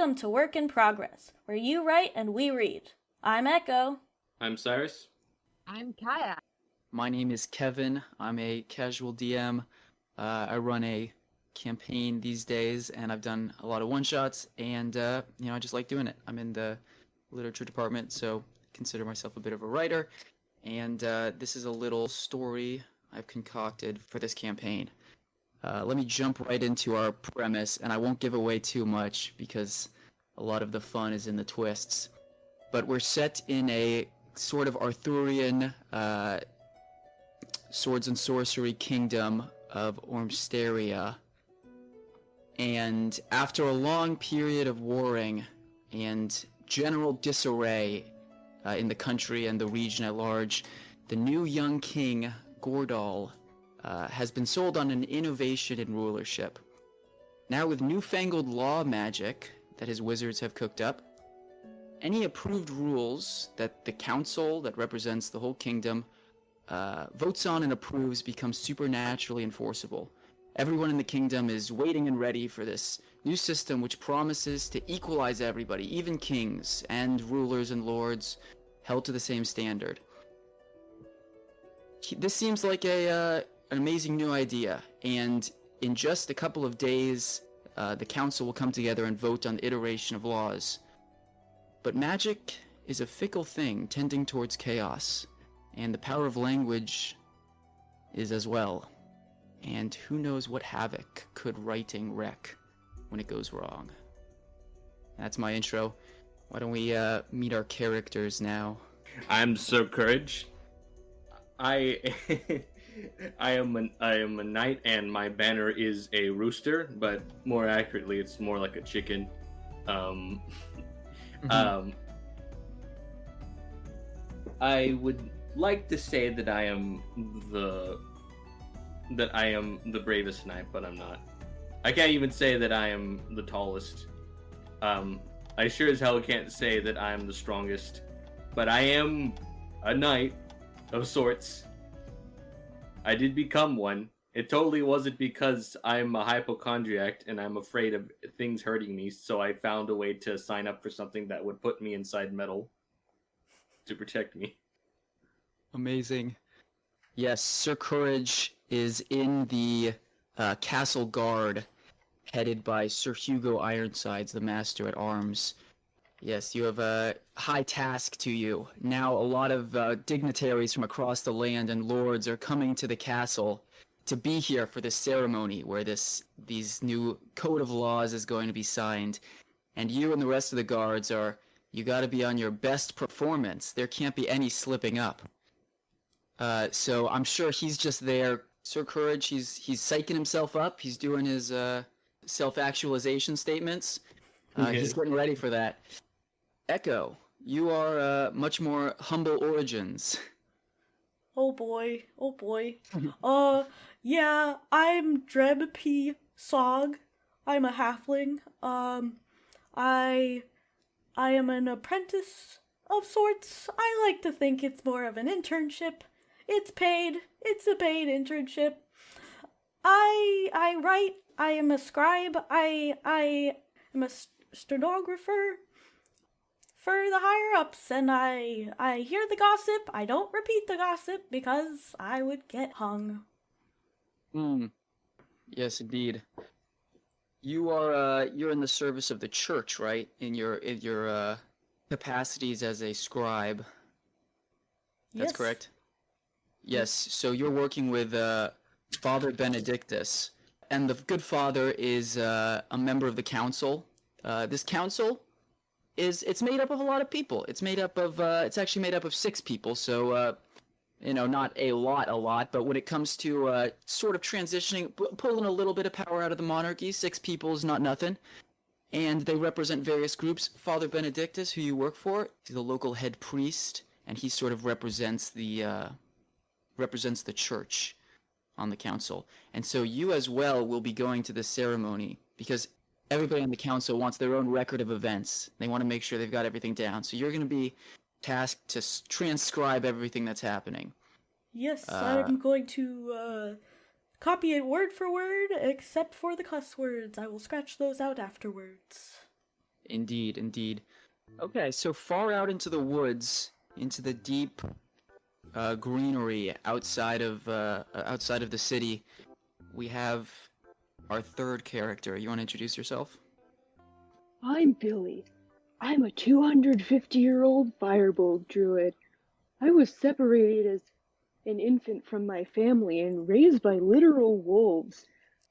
welcome to Work in Progress, where you write and we read. I'm Echo. I'm Cyrus. I'm Chaia. My name is Kevin. I'm a casual DM. I run a campaign these days, and I've done a lot of one-shots, and I just like doing it. I'm in the literature department, so consider myself a bit of a writer, and this is a little story I've concocted for this campaign. Let me jump right into our premise, and I won't give away too much because a lot of the fun is in the twists. But we're set in a sort of Arthurian swords and sorcery kingdom of Ormsteria. And after a long period of warring and general disarray in the country and the region at large, the new young king, Gordal, has been sold on an innovation in rulership. Now with newfangled law magic that his wizards have cooked up, any approved rules that the council that represents the whole kingdom votes on and approves become supernaturally enforceable. Everyone in the kingdom is waiting and ready for this new system which promises to equalize everybody, even kings and rulers and lords, held to the same standard. This seems like an amazing new idea, and in just a couple of days, the council will come together and vote on the iteration of laws. But magic is a fickle thing, tending towards chaos, and the power of language is as well. And who knows what havoc could writing wreak when it goes wrong. That's my intro. Why don't we meet our characters now? I'm Sir Courage. I am a knight, and my banner is a rooster, but more accurately, it's more like a chicken. I would like to say that I am the bravest knight, but I'm not. I can't even say that I am the tallest. I sure as hell can't say that I am the strongest, but I am a knight of sorts. I did become one. It totally wasn't because I'm a hypochondriac and I'm afraid of things hurting me, so I found a way to sign up for something that would put me inside metal to protect me. Amazing. Yes, Sir Courage is in the castle guard, headed by Sir Hugo Ironsides, the master at arms. Yes, you have a high task to you. Now a lot of dignitaries from across the land and lords are coming to the castle to be here for this ceremony where these new code of laws is going to be signed. And you and the rest of the guards you gotta be on your best performance. There can't be any slipping up. So I'm sure he's just there. Sir Courage, he's psyching himself up. He's doing his self-actualization statements. He's getting ready for that. Echo, you are much more humble origins. Oh boy. Yeah, I'm Dreb P. Sog. I'm a halfling. I am an apprentice of sorts. I like to think it's more of an internship. It's paid. It's a paid internship. I write. I am a scribe. I am a stenographer for the higher-ups, and I hear the gossip. I don't repeat the gossip because I would get hung. Yes, indeed. You're in the service of the church, right? In your capacities as a scribe. That's Yes. correct? Yes, so you're working with Father Benedictus, and the good father is a member of the council. This council it's made up of a lot of people. It's actually made up of 6 people, so not a lot, but when it comes to sort of transitioning, pulling a little bit of power out of the monarchy, 6 people is not nothing. And they represent various groups. Father Benedictus, who you work for, is the local head priest, and he sort of represents the church on the council. And so you as well will be going to this ceremony because everybody on the council wants their own record of events. They want to make sure they've got everything down. So you're going to be tasked to transcribe everything that's happening. Yes, I'm going to copy it word for word, except for the cuss words. I will scratch those out afterwards. Indeed, indeed. Okay, so far out into the woods, into the deep greenery outside of the city, we have our third character. You want to introduce yourself? I'm Billy. I'm a 250-year-old firebolt druid. I was separated as an infant from my family and raised by literal wolves.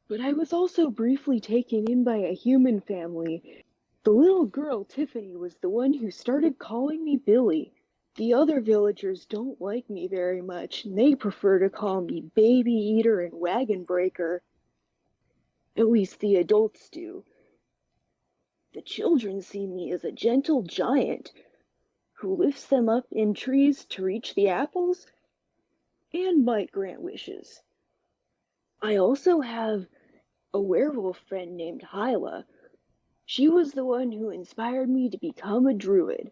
But I was also briefly taken in by a human family. The little girl, Tiffany, was the one who started calling me Billy. The other villagers don't like me very much, and they prefer to call me Baby Eater and Wagon Breaker. At least the adults do. The children see me as a gentle giant who lifts them up in trees to reach the apples and might grant wishes. I also have a werewolf friend named Hyla. She was the one who inspired me to become a druid.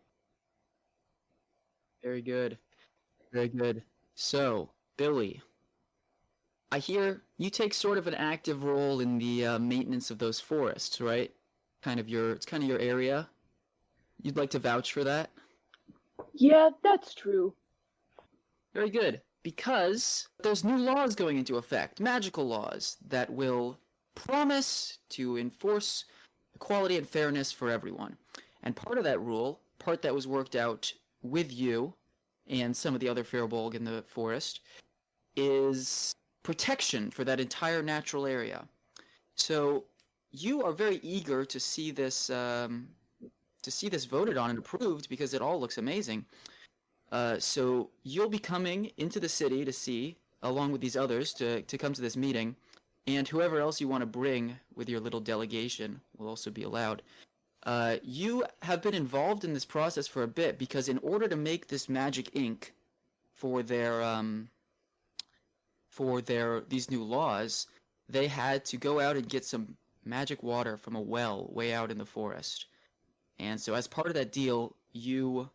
Very good. Very good. So, Billy, I hear you take sort of an active role in the maintenance of those forests, right? It's kind of your area. You'd like to vouch for that? Yeah, that's true. Very good. Because there's new laws going into effect, magical laws, that will promise to enforce equality and fairness for everyone. And part of that rule, part that was worked out with you and some of the other Firbolg in the forest, is protection for that entire natural area. So you are very eager to see this voted on and approved because it all looks amazing. So you'll be coming into the city to see, along with these others, to come to this meeting, and whoever else you want to bring with your little delegation will also be allowed. You have been involved in this process for a bit because in order to make this magic ink for these new laws, they had to go out and get some magic water from a well way out in the forest. And so as part of that deal, you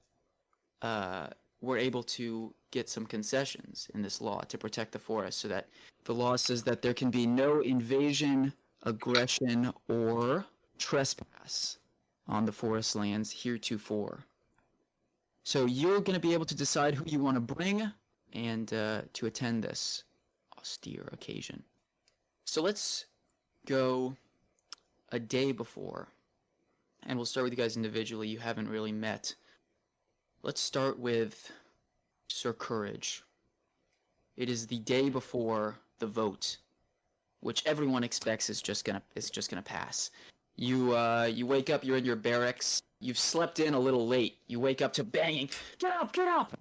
were able to get some concessions in this law to protect the forest, so that the law says that there can be no invasion, aggression, or trespass on the forest lands heretofore. So you're going to be able to decide who you want to bring and to attend this austere occasion. So let's go a day before, and we'll start with you guys individually. You haven't really met. Let's start with Sir Courage. It is the day before the vote, which everyone expects is just gonna pass. You wake up, you're in your barracks. You've slept in a little late. You wake up to banging. Get up! Get up!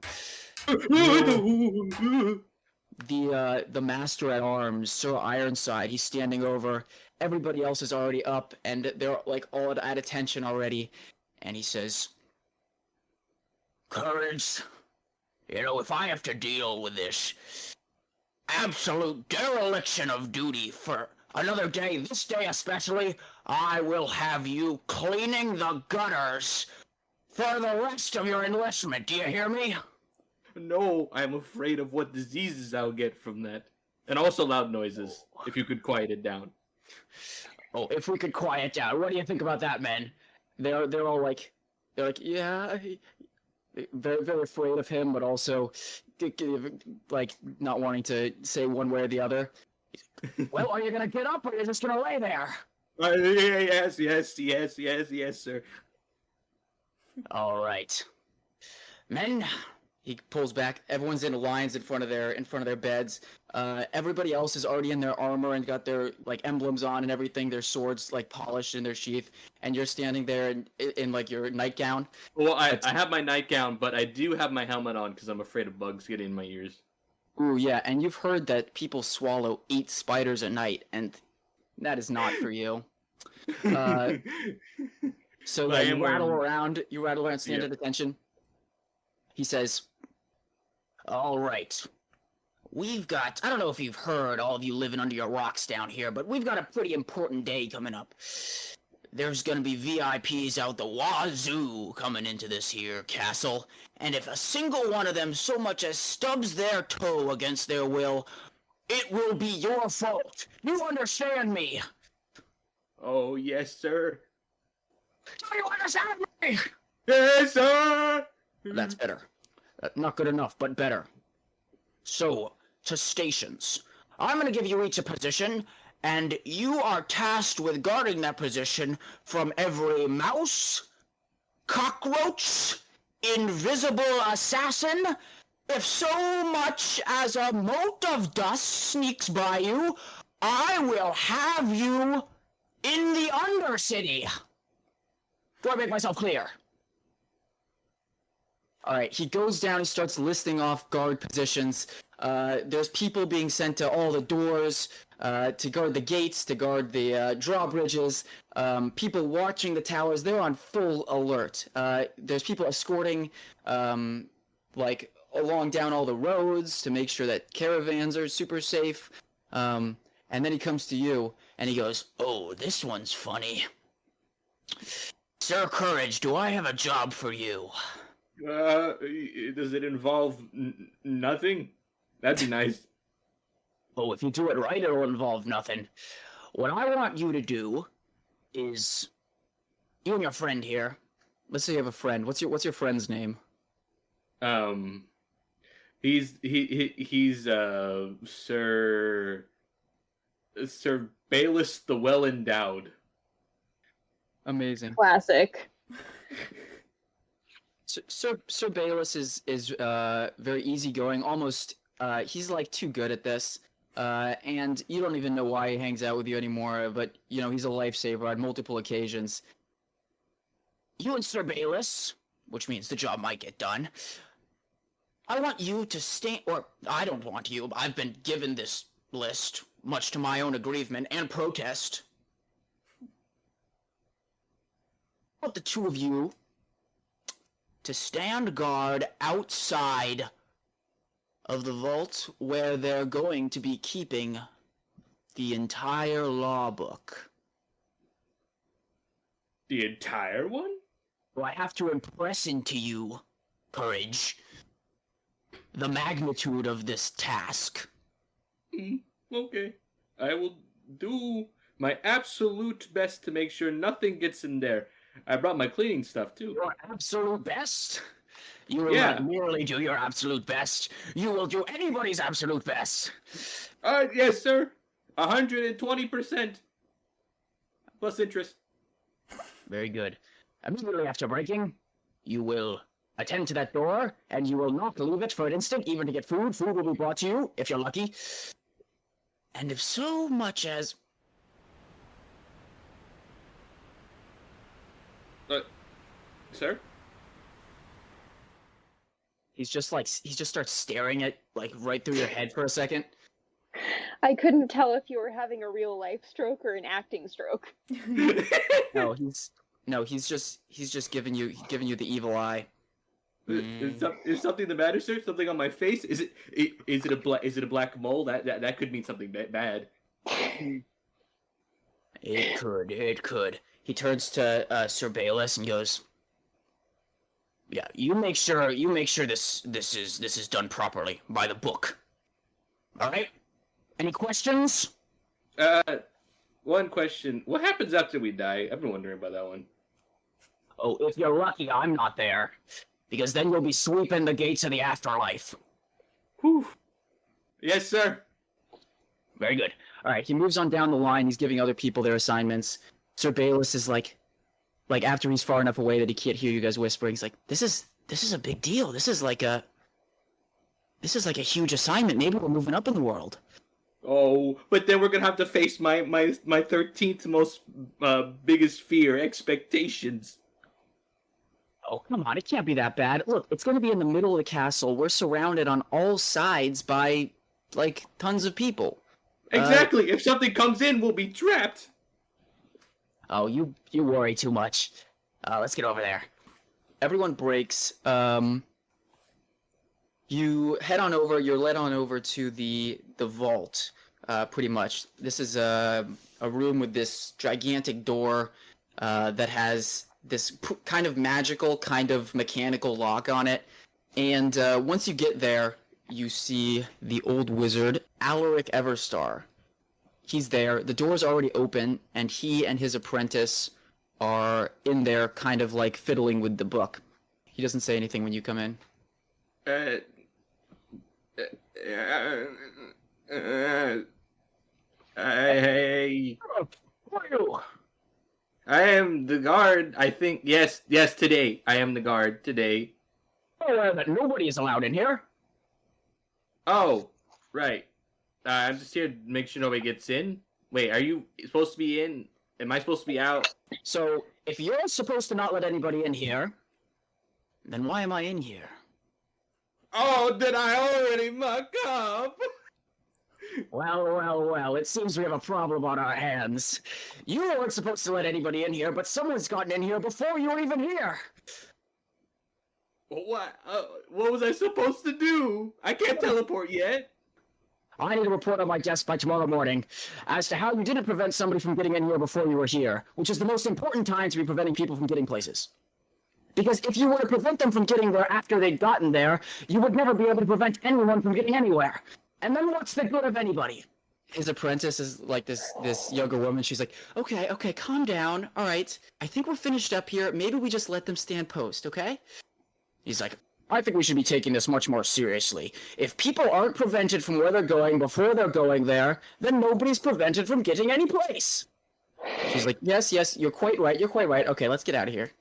The master at arms, Sir Ironside, he's standing over. Everybody else is already up, and they're like all at attention already. And he says, "Courage, if I have to deal with this absolute dereliction of duty for another day, this day especially, I will have you cleaning the gutters for the rest of your enlistment. Do you hear me?" No, I'm afraid of what diseases I'll get from that. And also loud noises, if you could quiet it down. Oh, if we could quiet down. What do you think about that, man? They're all like, yeah, very, very afraid of him, but also like not wanting to say one way or the other. Well, are you gonna get up, or are you just gonna lay there? Yes, sir. All right, men. He pulls back. Everyone's in lines in front of their beds. Everybody else is already in their armor and got their like emblems on and everything. Their swords like polished in their sheath, and you're standing there in like your nightgown. Well, I have my nightgown, but I do have my helmet on because I'm afraid of bugs getting in my ears. Ooh, yeah, and you've heard that people swallow 8 spiders a night, and that is not for you. So you rattle around, stand at attention. He says, "All right, we've got, I don't know if you've heard, all of you living under your rocks down here, but we've got a pretty important day coming up. There's gonna be VIPs out the wazoo coming into this here castle, and if a single one of them so much as stubs their toe against their will, it will be your fault. You understand me?" Oh, yes, sir. Do you understand me? Yes, sir! That's better. Not good enough, but better. So, to stations. I'm gonna give you each a position, and you are tasked with guarding that position from every mouse, cockroach, invisible assassin. If so much as a mote of dust sneaks by you, I will have you in the Undercity. Do I make myself clear? Alright, he goes down and starts listing off guard positions. There's people being sent to all the doors, to guard the gates, to guard the drawbridges, people watching the towers. They're on full alert. There's people escorting, like, along down all the roads to make sure that caravans are super safe. And then he comes to you, and he goes, Oh, this one's funny. Sir Courage, do I have a job for you? Does it involve nothing? That'd be nice. Oh, if you do it right, it'll involve nothing. What I want you to do is... You and your friend here. let's say you have a friend. What's your friend's name? He's Sir Bayless the Well Endowed. Amazing. Classic. Sir Bayless is very easygoing. Almost, he's like too good at this. And you don't even know why he hangs out with you anymore. But you know he's a lifesaver on multiple occasions. You and Sir Bayless, which means the job might get done. I want you to stand, or I don't want you. I've been given this list, much to my own aggrievement and protest. I want the two of you to stand guard outside of the vault where they're going to be keeping the entire law book. The entire one? So I have to impress into you, Courage, the magnitude of this task. Okay. I will do my absolute best to make sure nothing gets in there. I brought my cleaning stuff, too. Your absolute best? You will Yeah. not merely do your absolute best, you will do anybody's absolute best. Yes, sir. 120%. Plus interest. Very good. Immediately after breaking, you will attend to that door, and you will not leave it for an instant, even to get food. Food will be brought to you, if you're lucky. And if so much as... Sir? He just starts staring at like right through your head for a second. I couldn't tell if you were having a real life stroke or an acting stroke. No, he's just giving you the evil eye. Is something the matter, sir? Something on my face? Is it a black mole? That could mean something bad. It could. He turns to Sir Bayless and goes, "Yeah, you make sure this is done properly by the book. All right? Any questions?" One question. What happens after we die? I've been wondering about that one. Oh, if you're lucky, I'm not there, because then you'll be sweeping the gates of the afterlife. Whew. Yes, sir. Very good. All right, he moves on down the line. He's giving other people their assignments. Sir Bayless is like after he's far enough away that he can't hear you guys whispering. He's like, "This is a big deal. This is like a huge assignment. Maybe we're moving up in the world." Oh, but then we're gonna have to face my 13th most biggest fear, expectations. Oh, come on. It can't be that bad. Look, it's going to be in the middle of the castle. We're surrounded on all sides by, like, tons of people. Exactly. If something comes in, we'll be trapped. Oh, you worry too much. Let's get over there. Everyone breaks. You head on over. You're led on over to the vault, pretty much. This is a room with this gigantic door that has this kind of magical, kind of mechanical lock on it. And once you get there, you see the old wizard, Alaric Everstar. He's there. The door's already open, and he and his apprentice are in there kind of like fiddling with the book. He doesn't say anything when you come in. I am the guard, I think. Yes, today. I am the guard today. Oh, that nobody is allowed in here. Oh, right. I'm just here to make sure nobody gets in. Wait, are you supposed to be in? Am I supposed to be out? So, if you're supposed to not let anybody in here, then why am I in here? Oh, did I already muck up? Well, it seems we have a problem on our hands. You weren't supposed to let anybody in here, but someone's gotten in here before you were even here. What? What was I supposed to do? I can't teleport yet. I need a report on my desk by tomorrow morning as to how you didn't prevent somebody from getting in here before you were here, which is the most important time to be preventing people from getting places. Because if you were to prevent them from getting there after they'd gotten there, you would never be able to prevent anyone from getting anywhere. And then what's the good of anybody? His apprentice is like this younger woman. She's like, okay, calm down. All right, I think we're finished up here. Maybe we just let them stand post, okay? He's like, I think we should be taking this much more seriously. If people aren't prevented from where they're going before they're going there, then nobody's prevented from getting any place. She's like, yes, you're quite right. Okay, let's get out of here.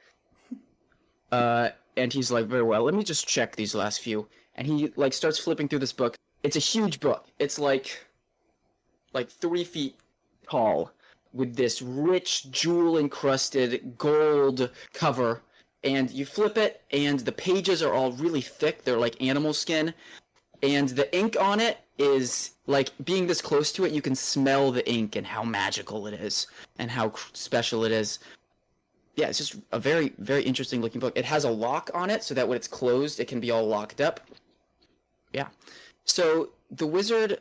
And he's like, very well, let me just check these last few. And he like starts flipping through this book. It's a huge book. It's like 3 feet tall with this rich jewel-encrusted gold cover. And you flip it, and the pages are all really thick. They're like animal skin. And the ink on it is, like, being this close to it, you can smell the ink and how magical it is and how special it is. Yeah, it's just a very, very interesting looking book. It has a lock on it so that when it's closed, it can be all locked up. Yeah. So the wizard,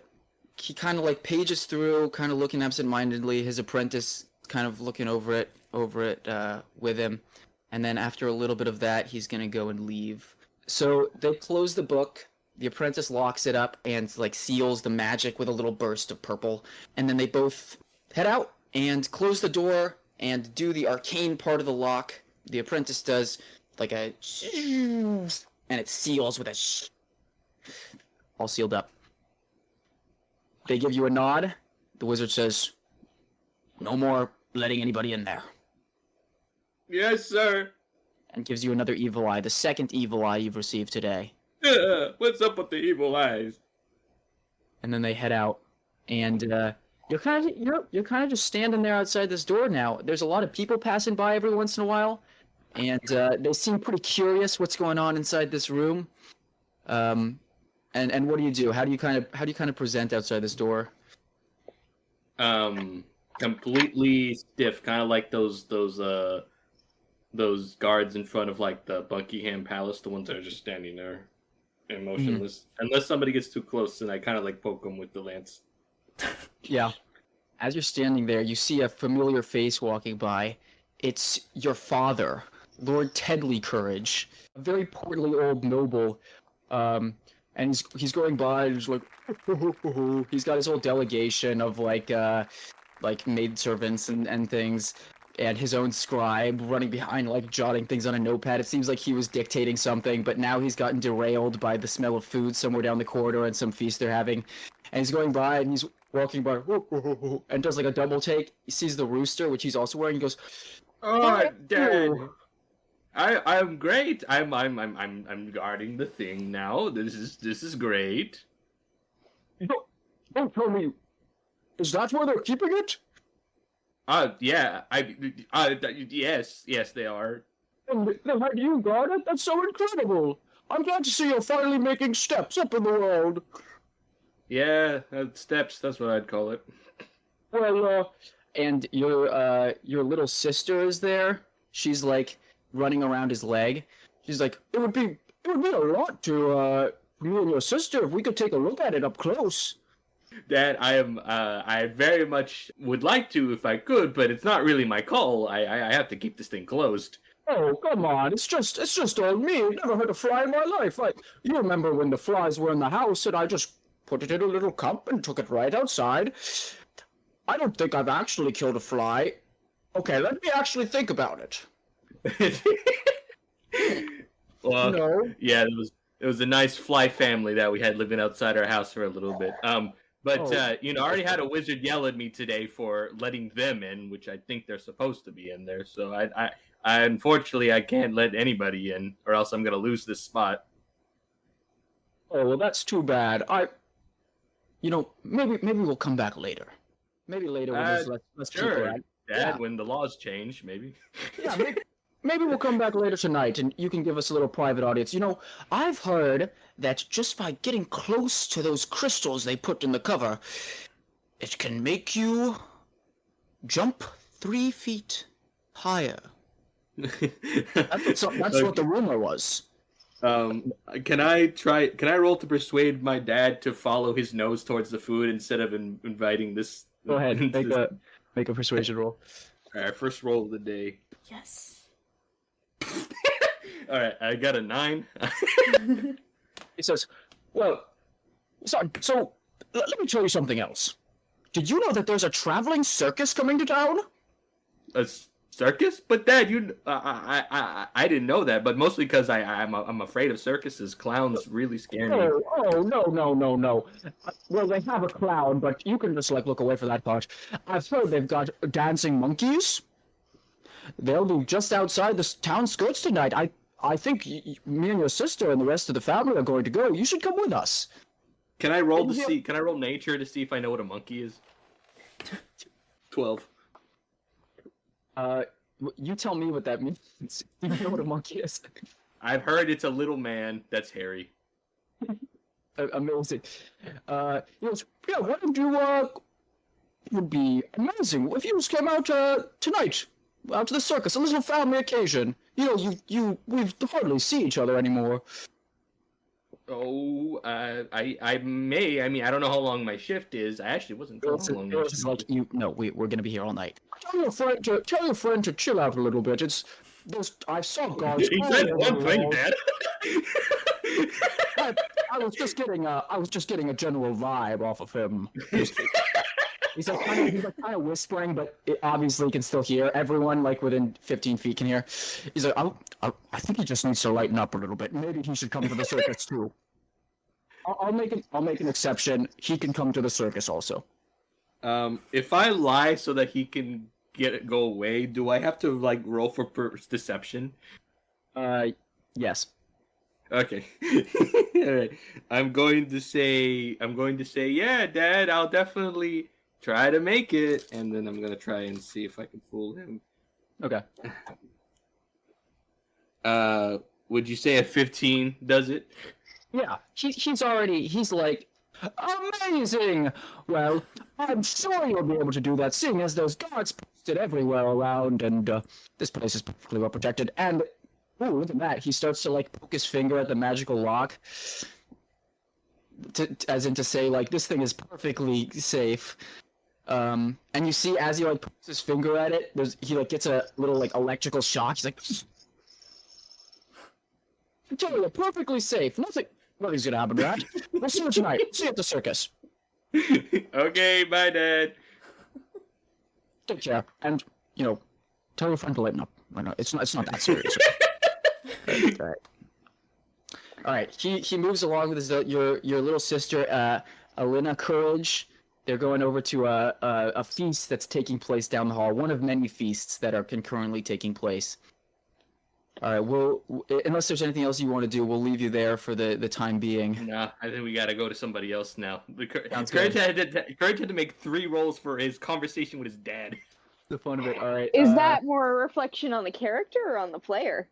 he kind of like pages through, kind of looking absent-mindedly. His apprentice kind of looking over it with him. And then after a little bit of that, he's going to go and leave. So they close the book. The apprentice locks it up and like seals the magic with a little burst of purple. And then they both head out and close the door and do the arcane part of the lock. The apprentice does like a and it seals with a all sealed up. They give you a nod. The wizard says, no more letting anybody in there. Yes, sir. And gives you another evil eye, the second evil eye you've received today. What's up with the evil eyes? And then they head out, and you're kind of just standing there outside this door now. There's a lot of people passing by every once in a while, and they seem pretty curious what's going on inside this room. And what do you do? How do you kind of present outside this door? Completely stiff, kind of like those guards in front of like the Buckingham Palace, the ones that are just standing there and motionless. Unless somebody gets too close, and I kind of like poke them with the lance. Yeah. As you're standing there, you see a familiar face walking by. It's your father, Lord Tedley Courage, a very portly old noble. And he's going by, and he's like, he's got his whole delegation of like maidservants and things. And his own scribe running behind, like, jotting things on a notepad. It seems like he was dictating something, but now he's gotten derailed by the smell of food somewhere down the corridor at some feast they're having. And he's going by, and he's walking by, and does, like, a double take. He sees the rooster, which he's also wearing, and goes, "Oh, Dad, I'm great. I'm guarding the thing now. This is great." Don't tell me. Is that where they're keeping it? Yeah, yes, they are. And how do you guard it? That's so incredible. I'm glad to see you're finally making steps up in the world. Yeah, steps, that's what I'd call it. Well, and your little sister is there. She's, like, running around his leg. She's like, It would be a lot to, me and your sister if we could take a look at it up close. Dad, I very much would like to if I could, but it's not really my call. I have to keep this thing closed. Oh, come on, it's just on me. I've never heard a fly in my life. You remember when the flies were in the house and I just put it in a little cup and took it right outside? I don't think I've actually killed a fly. Okay, let me actually think about it. Well, No. yeah, it was a nice fly family that we had living outside our house for a little bit. But Oh. I already had a wizard yell at me today for letting them in, which I think they're supposed to be in there. So I unfortunately I can't let anybody in, or else I'm gonna lose this spot. Oh, well, that's too bad. Maybe we'll come back later. Maybe later when there's less people Sure, around. Dad. Yeah. When the laws change, maybe. Yeah, maybe we'll come back later tonight and you can give us a little private audience. I've heard that just by getting close to those crystals they put in the cover, it can make you jump 3 feet higher. That's what the rumor was. Can I roll to persuade my dad to follow his nose towards the food instead of inviting this? Go ahead, make a persuasion roll. All right, first roll of the day. Yes. All right, I got a 9. He says, "Well, so let me tell you something else. Did you know that there's a traveling circus coming to town?" A circus? But Dad, I didn't know that. But mostly because I'm afraid of circuses. Clowns really scare me. Oh, no. Well, they have a clown, but you can just look away for that part. I've heard they've got dancing monkeys. They'll be just outside the town skirts tonight. I think me and your sister and the rest of the family are going to go. You should come with us. Can I roll Can I roll nature to see if I know what a monkey is? 12. You tell me what that means. Do you know what a monkey is? I've heard it's a little man that's hairy. Amazing. He goes, yeah, why don't you, it would be amazing if you just came out, tonight, out to the circus, a little family occasion. We hardly see each other anymore. Oh, I may. I mean, I don't know how long my shift is. I actually wasn't told how long my shift is. We're gonna be here all night. Tell your friend to chill out a little bit. I saw guards. He said one thing, Dad. I was just getting a general vibe off of him. He's kind of whispering, but it obviously can still hear. Everyone within 15 feet can hear. He's like, I think he just needs to lighten up a little bit. Maybe he should come to the circus too. I'll make an exception. He can come to the circus also. If I lie so that he can go away, do I have to roll for deception? Yes. Okay. All right. I'm going to say, yeah, Dad, I'll definitely try to make it, and then I'm gonna try and see if I can fool him. Okay. Would you say a 15 does it? Yeah, he's like, amazing! Well, I'm sure you'll be able to do that, seeing as those guards posted everywhere around, and this place is perfectly well protected, and, ooh, look at that, he starts to, poke his finger at the magical lock, as in to say, this thing is perfectly safe. And you see, as he puts his finger at it, he gets a little electrical shock. He's like, Chaia, perfectly safe. Nothing's gonna happen to that. We'll see you tonight. See you at the circus. Okay, bye, Dad. Take care, and tell your friend to lighten up. I know it's not that serious. All right. He moves along with your little sister, Alina Courage. They're going over to a feast that's taking place down the hall. One of many feasts that are concurrently taking place. All right. Unless there's anything else you want to do, we'll leave you there for the time being. Nah, I think we gotta go to somebody else now. Courage had to make 3 rolls for his conversation with his dad. The fun of it. All right. Is that more a reflection on the character or on the player?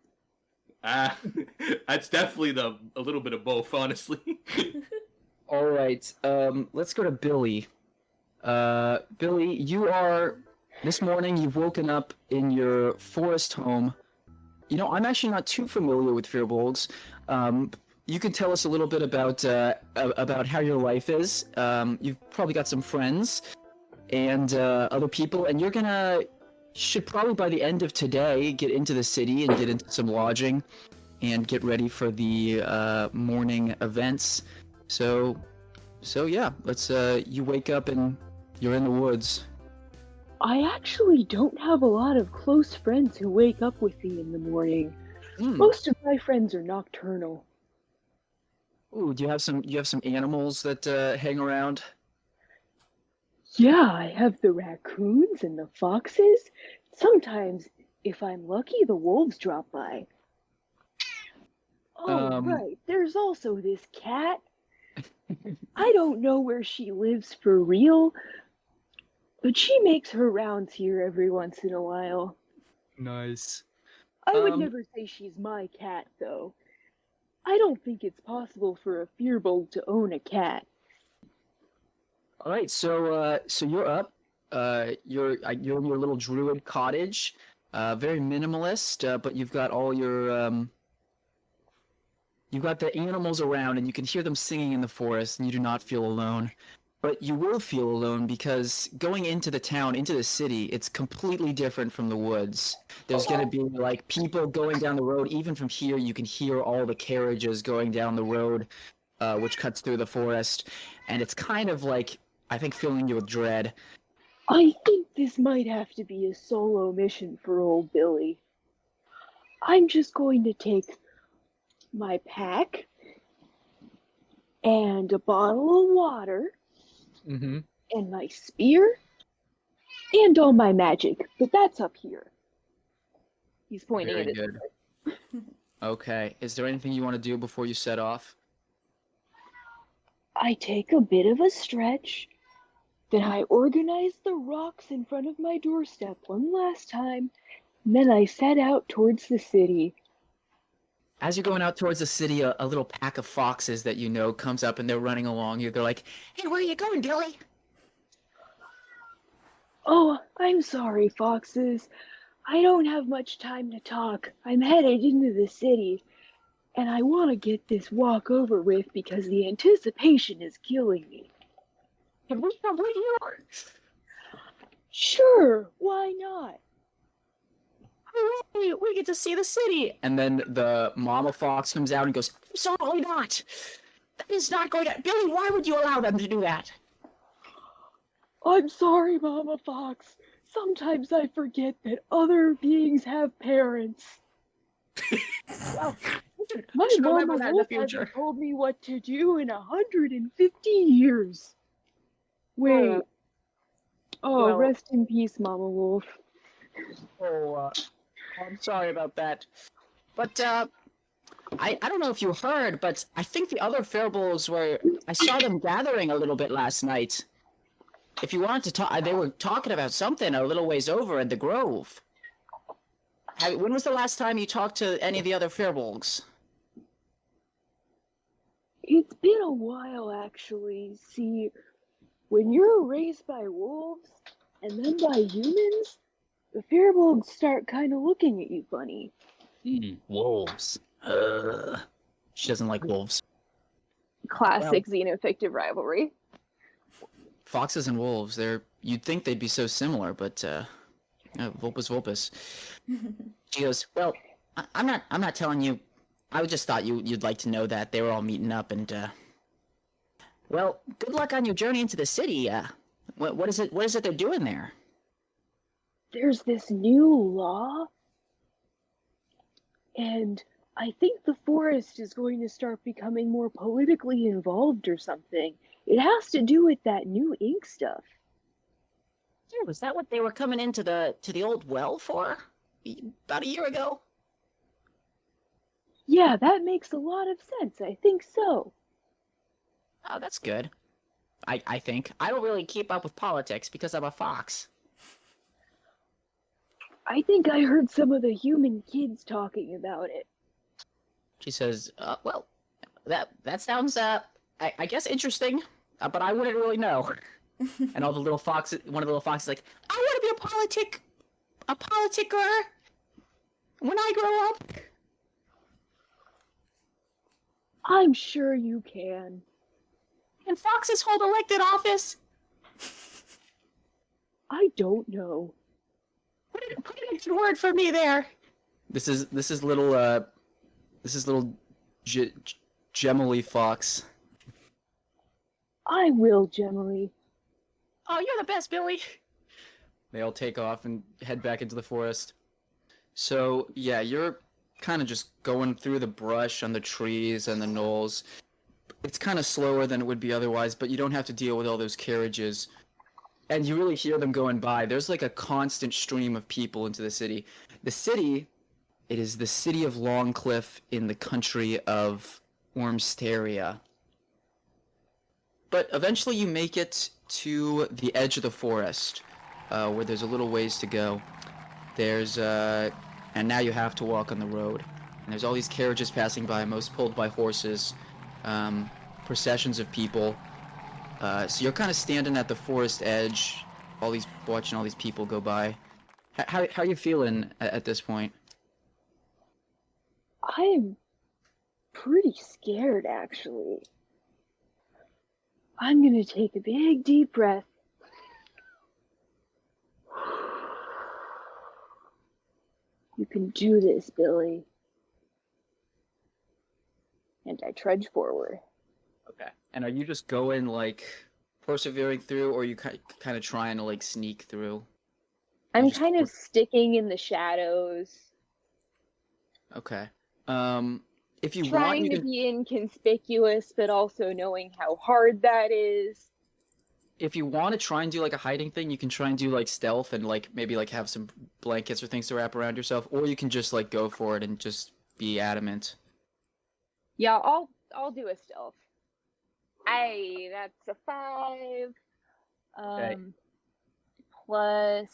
That's definitely a little bit of both, honestly. All right. Let's go to Billy. Billy, this morning you've woken up in your forest home. I'm actually not too familiar with Firbolgs. You can tell us a little bit about how your life is. You've probably got some friends and other people, and should probably by the end of today get into the city and get into some lodging and get ready for the morning events. So yeah, you wake up and you're in the woods. I actually don't have a lot of close friends who wake up with me in the morning. Most of my friends are nocturnal. Ooh, do you have some animals that hang around? Yeah, I have the raccoons and the foxes. Sometimes, if I'm lucky, the wolves drop by. Oh, right, there's also this cat. I don't know where she lives for real, but she makes her rounds here every once in a while. Nice. I would never say she's my cat, though. I don't think it's possible for a Fearbold to own a cat. All right, so you're up. You're in your little druid cottage. Very minimalist, but you've got all your you've got the animals around, and you can hear them singing in the forest, and you do not feel alone. But you will feel alone because going into the town, into the city, it's completely different from the woods. There's going to be like people going down the road. Even from here, you can hear all the carriages going down the road, which cuts through the forest. And it's kind of like, I think, filling you with dread. I think this might have to be a solo mission for old Billy. I'm just going to take my pack and a bottle of water and my spear and all my magic, but that's up here. He's pointing Very at it. good. Okay. Is there anything you want to do before you set off? I take a bit of a stretch, then I organize the rocks in front of my doorstep one last time, and then I set out towards the city. As you're going out towards the city, a little pack of foxes that you know comes up and they're running along you. They're like, "Hey, where are you going, Billy?" Oh, I'm sorry, foxes. I don't have much time to talk. I'm headed into the city, and I want to get this walk over with because the anticipation is killing me. Can we come with you? Sure, why not? Hooray, we get to see the city. And then the mama fox comes out and goes, Absolutely not. That is not going to... Billy, why would you allow them to do that? I'm sorry, Mama Fox. Sometimes I forget that other beings have parents. Well, my should mama remember that in the Wolf future. hasn't told me what to do in 150 years. Wait. Oh, well- rest in peace, Mama Wolf. Oh, I'm sorry about that. But, I don't know if you heard, but I think the other Fairbolgs were... I saw them gathering a little bit last night. If you wanted to talk... They were talking about something a little ways over at the Grove. When was the last time you talked to any of the other Fairbolgs? It's been a while, actually. See, when you're raised by wolves and then by humans, the Fairbolgs start kind of looking at you funny. "Wolves." She doesn't like wolves. Classic xenofictive rivalry. Foxes and wolves, you'd think they'd be so similar, but vulpus vulpus. She goes, well, I'm not telling you. I just thought you'd like to know that they were all meeting up and, well, good luck on your journey into the city. What is it they're doing there? There's this new law, and I think the forest is going to start becoming more politically involved or something. It has to do with that new ink stuff. Yeah, was that what they were coming into the old well for? About a year ago? Yeah, that makes a lot of sense. I think so. Oh, that's good. I think. I don't really keep up with politics because I'm a fox. I think I heard some of the human kids talking about it. She says, well, that sounds, I guess interesting, but I wouldn't really know. And all the little foxes, one of the little foxes is like, I want to be a politicker when I grow up. I'm sure you can. And foxes hold elected office. I don't know. Put an extra word for me there. This is little Gemily Fox. I will, Gemily. Oh, you're the best, Billy. They all take off and head back into the forest. So, yeah, you're kind of just going through the brush on the trees and the knolls. It's kind of slower than it would be otherwise, but you don't have to deal with all those carriages. And you really hear them going by. There's like a constant stream of people into the city. The city, it is the city of Longcliff in the country of Ormsteria. But eventually you make it to the edge of the forest, where there's a little ways to go. There's, and now you have to walk on the road. And there's all these carriages passing by, most pulled by horses, processions of people. So you're kind of standing at the forest edge, watching all these people go by. How are you feeling at this point? I'm pretty scared, actually. I'm gonna take a big deep breath. You can do this, Billy. And I trudge forward. Okay. And are you just going, like, persevering through, or are you kind of trying to, like, sneak through? I'm kind of sticking in the shadows. Okay. If you Trying want, you to can, be inconspicuous, but also knowing how hard that is. if you want to try and do, like, a hiding thing, you can try and do, like, stealth and, like, maybe, like, have some blankets or things to wrap around yourself, or you can just, like, go for it and just be adamant. Yeah, I'll do a stealth. Aye, that's a 5. Okay. Plus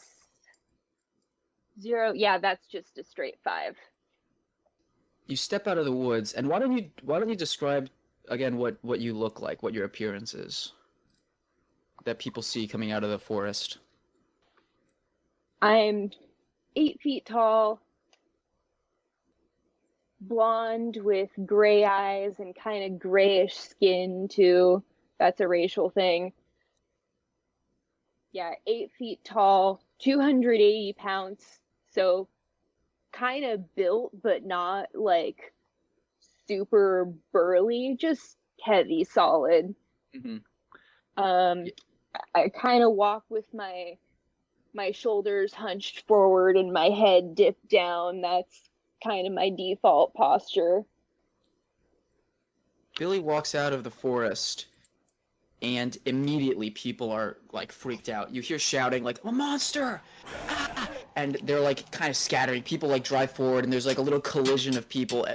0. Yeah, that's just a straight 5. You step out of the woods, and why don't you describe again what you look like, what your appearance is, that people see coming out of the forest. I'm 8 feet tall, blonde with gray eyes and kind of grayish skin too. That's a racial thing. Yeah, 8 feet tall, 280 pounds, so kind of built, but not like super burly, just heavy, solid. Mm-hmm. I kind of walk with my shoulders hunched forward and my head dipped down. That's kind of my default posture. Billy walks out of the forest, and immediately people are like freaked out. You hear shouting like, "A monster!" Ah! And they're like kind of scattering. People like drive forward, and there's like a little collision of people.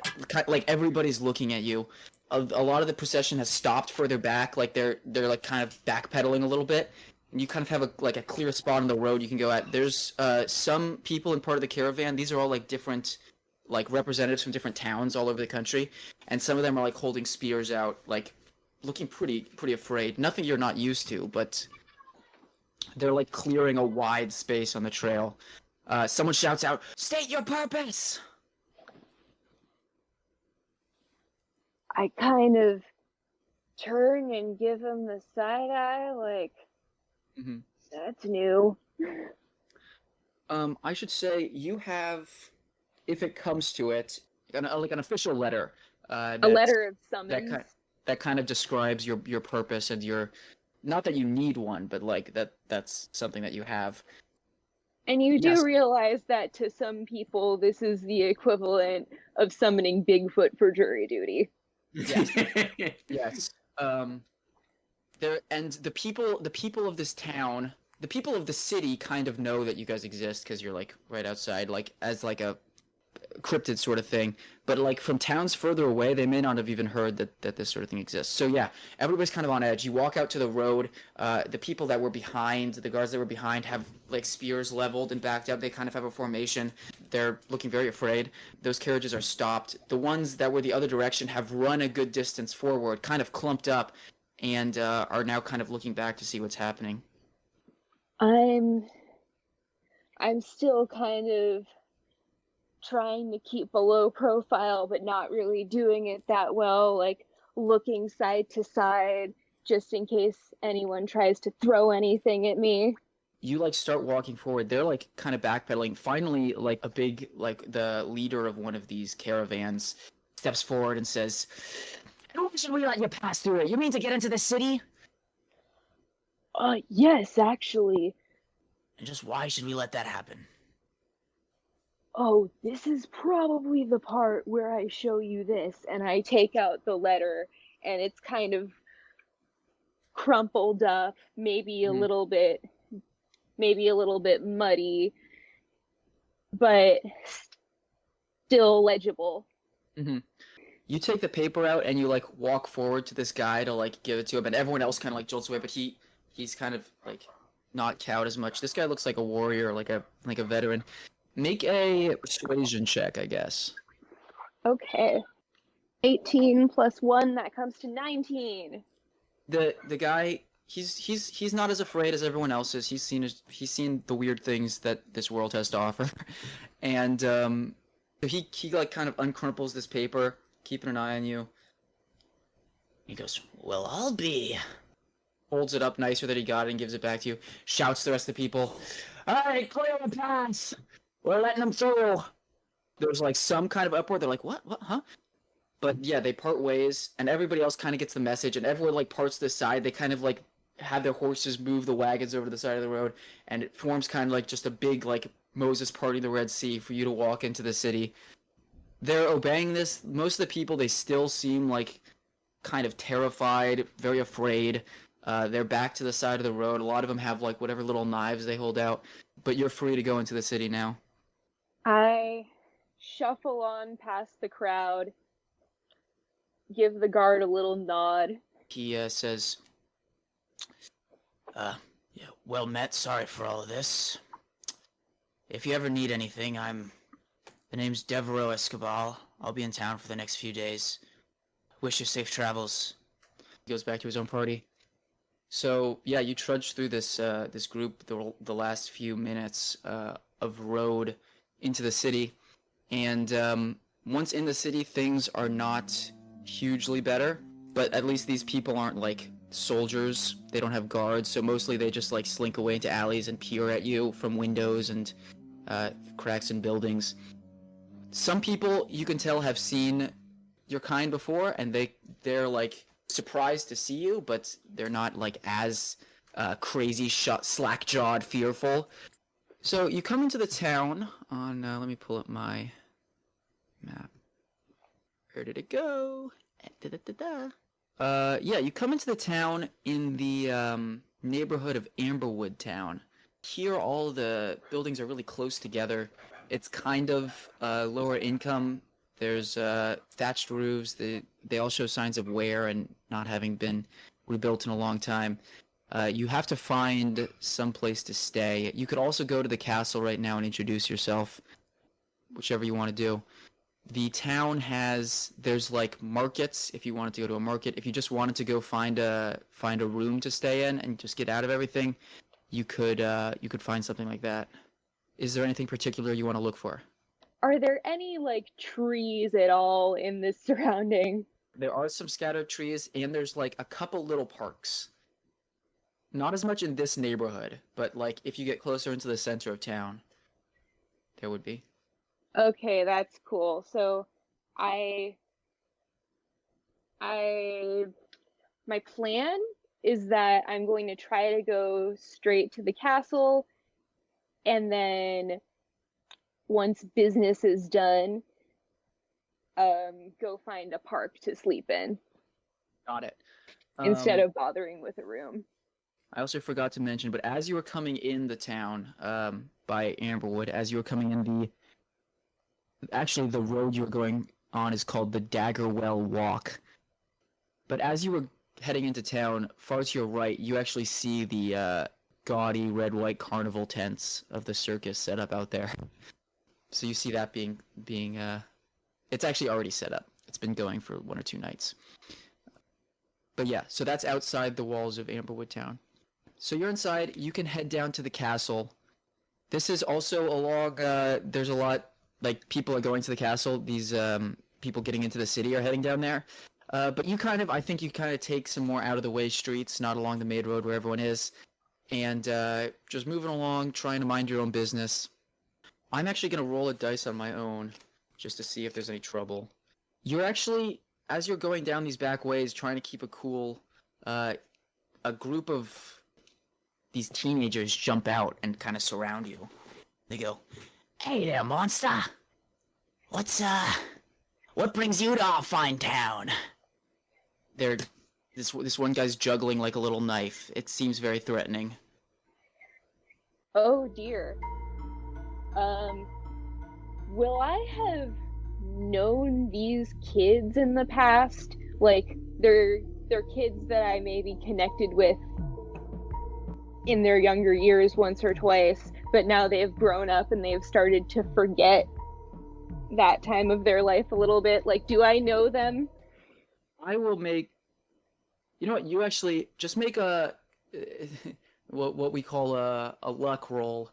Like everybody's looking at you. A lot of the procession has stopped further back. Like they're like kind of backpedaling a little bit. And you kind of have a clear spot on the road you can go at. There's some people in part of the caravan. These are all like different, like representatives from different towns all over the country, and some of them are like holding spears out, like looking pretty afraid. Nothing you're not used to, but they're like clearing a wide space on the trail. Someone shouts out, "State your purpose!" I kind of turn and give him the side eye, like, Mm-hmm. that's new. I should say you have, if it comes to it, like an official letter. A letter of summons. That kind of describes your purpose and your, not that you need one, but like that's something that you have. And you do Yes. realize that to some people, this is the equivalent of summoning Bigfoot for jury duty. Yes. Yes. There, and the people of this town, the people of the city kind of know that you guys exist because you're like right outside, like as like a cryptid sort of thing. But like from towns further away, they may not have even heard that this sort of thing exists. So yeah, everybody's kind of on edge. You walk out to the road. The people that were behind, the guards that were behind, have like spears leveled and backed up. They kind of have a formation. They're looking very afraid. Those carriages are stopped. The ones that were the other direction have run a good distance forward, kind of clumped up, and are now kind of looking back to see what's happening. I'm still kind of trying to keep a low profile, but not really doing it that well, like looking side to side just in case anyone tries to throw anything at me. You like start walking forward. They're like kind of backpedaling. Finally, like a big, like the leader of one of these caravans steps forward and says, "Why should we let you pass through it? You mean to get into the city?" Yes, actually. And just why should we let that happen? Oh, this is probably the part where I show you this, and I take out the letter, and it's kind of crumpled up, maybe a little bit muddy, but still legible. Mm-hmm. You take the paper out and you like walk forward to this guy to like give it to him, and everyone else kind of like jolts away, but he's kind of like not cowed as much. This guy looks like a warrior, like a veteran. Make a persuasion check, I guess. Okay. 18 plus 1, that comes to 19. The guy, he's not as afraid as everyone else is. He's seen the weird things that this world has to offer, and he like kind of uncrumples this paper, keeping an eye on you. He goes, well, I'll be. Holds it up nicer that he got it and gives it back to you. Shouts to the rest of the people. All right, clear the pass. We're letting them through. There's like some kind of uproar. They're like, what, huh? But yeah, they part ways, and everybody else kind of gets the message, and everyone like parts to the side. They kind of like have their horses move the wagons over to the side of the road, and it forms kind of like just a big like Moses parting the Red Sea for you to walk into the city. They're obeying this. Most of the people, they still seem like kind of terrified, very afraid. They're back to the side of the road. A lot of them have like whatever little knives they hold out, but you're free to go into the city now. I shuffle on past the crowd, give the guard a little nod. He says, yeah, well met. Sorry for all of this. If you ever need anything, the name's Devereaux Escobar. I'll be in town for the next few days. Wish you safe travels. He goes back to his own party. So yeah, you trudge through this group the last few minutes of road into the city, and once in the city, things are not hugely better. But at least these people aren't like soldiers. They don't have guards, so mostly they just like slink away into alleys and peer at you from windows and cracks in buildings. Some people you can tell have seen your kind before, and they're like surprised to see you, but they're not like as crazy, slack-jawed, fearful. So you come into the town on. Let me pull up my map. Where did it go? Yeah, you come into the town in the neighborhood of Amberwood Town. Here, all the buildings are really close together. It's kind of lower income. There's thatched roofs. They all show signs of wear and not having been rebuilt in a long time. You have to find some place to stay. You could also go to the castle right now and introduce yourself, whichever you want to do. The town there's like markets if you wanted to go to a market. If you just wanted to go find a room to stay in and just get out of everything, you could find something like that. Is there anything particular you want to look for? Are there any like trees at all in this surrounding? There are some scattered trees, and there's like a couple little parks. Not as much in this neighborhood, but like if you get closer into the center of town, there would be. Okay, that's cool. So my plan is that I'm going to try to go straight to the castle, and then once business is done, go find a park to sleep in. Got it. Instead of bothering with a room. I also forgot to mention, but as you were coming in the town by Amberwood, as you were coming in actually the road you were going on is called the Daggerwell Walk. But as you were heading into town, far to your right, you actually see the gaudy red-white carnival tents of the circus set up out there. So you see that being it's actually already set up. It's been going for 1 or 2 nights. But yeah, so that's outside the walls of Amberwood Town. So you're inside. You can head down to the castle. This is also along. There's a lot like people are going to the castle. These people getting into the city are heading down there. But I think you kind of take some more out of the way streets, not along the main road where everyone is, and just moving along, trying to mind your own business. I'm actually gonna roll a dice on my own just to see if there's any trouble. You're actually, as you're going down these back ways, trying to keep a cool. A group of these teenagers jump out and kind of surround you. They go, "Hey there, monster! What brings you to our fine town?" This one guy's juggling like a little knife. It seems very threatening. Oh dear. Will I have known these kids in the past? Like, they're kids that I may be connected with in their younger years once or twice, but now they've grown up and they've started to forget that time of their life a little bit. Like, do I know them? I will make. You know what? You actually just make a what we call a luck roll.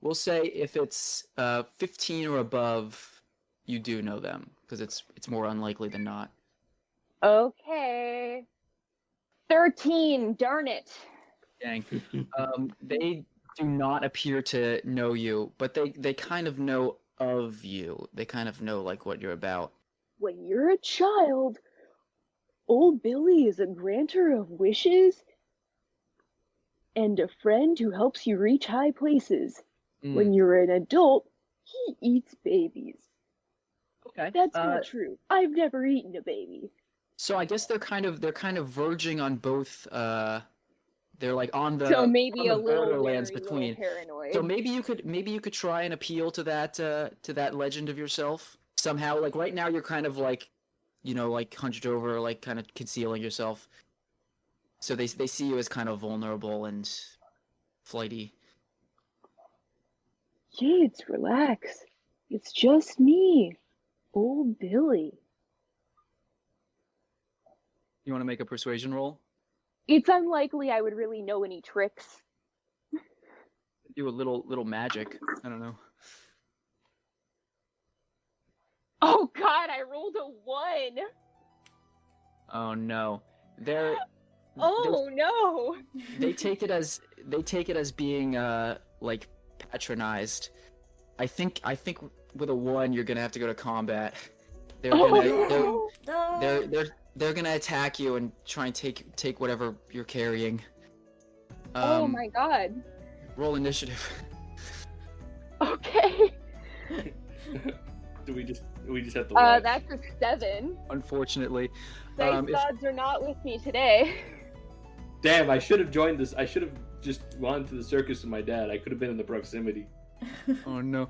We'll say if it's 15 or above, you do know them because it's more unlikely than not. Okay. 13, darn it. Dang. They do not appear to know you, but they kind of know of you. They kind of know like what you're about. When you're a child, old Billy is a granter of wishes and a friend who helps you reach high places. When you're an adult, he eats babies. Okay. That's not true. I've never eaten a baby. So I guess they're kind of verging on both. They're like on the So maybe on the a little borderlands wary, between. little paranoid. So maybe you could try and appeal to that legend of yourself somehow. Like right now, you're kind of like, like hunched over, like kind of concealing yourself. So they see you as kind of vulnerable and flighty. Kids, relax. It's just me, old Billy. You want to make a persuasion roll? It's unlikely I would really know any tricks. Do a little magic. I don't know. Oh God, I rolled a 1. Oh no. No. They take it as being like patronized. I think with a 1 you're gonna have to go to combat. They're gonna attack you and try and take whatever you're carrying. Oh my God. Roll initiative. Okay. Do we just have to watch? That's a 7. Unfortunately. Thank gods are not with me today. Damn, I should have joined this. I should have just gone to the circus with my dad. I could have been in the proximity. Oh no.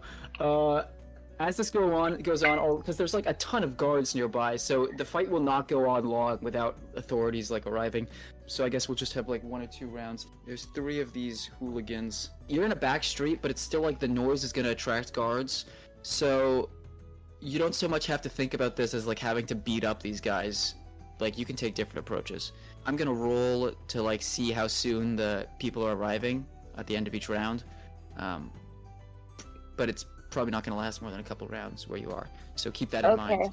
As this goes on, because there's like a ton of guards nearby, so the fight will not go on long without authorities like arriving. So I guess we'll just have like 1 or 2 rounds. There's 3 of these hooligans. You're in a back street, but it's still like the noise is gonna attract guards. So you don't so much have to think about this as like having to beat up these guys. Like you can take different approaches. I'm gonna roll to like see how soon the people are arriving at the end of each round. But it's probably not going to last more than a couple rounds where you are. So keep that in mind.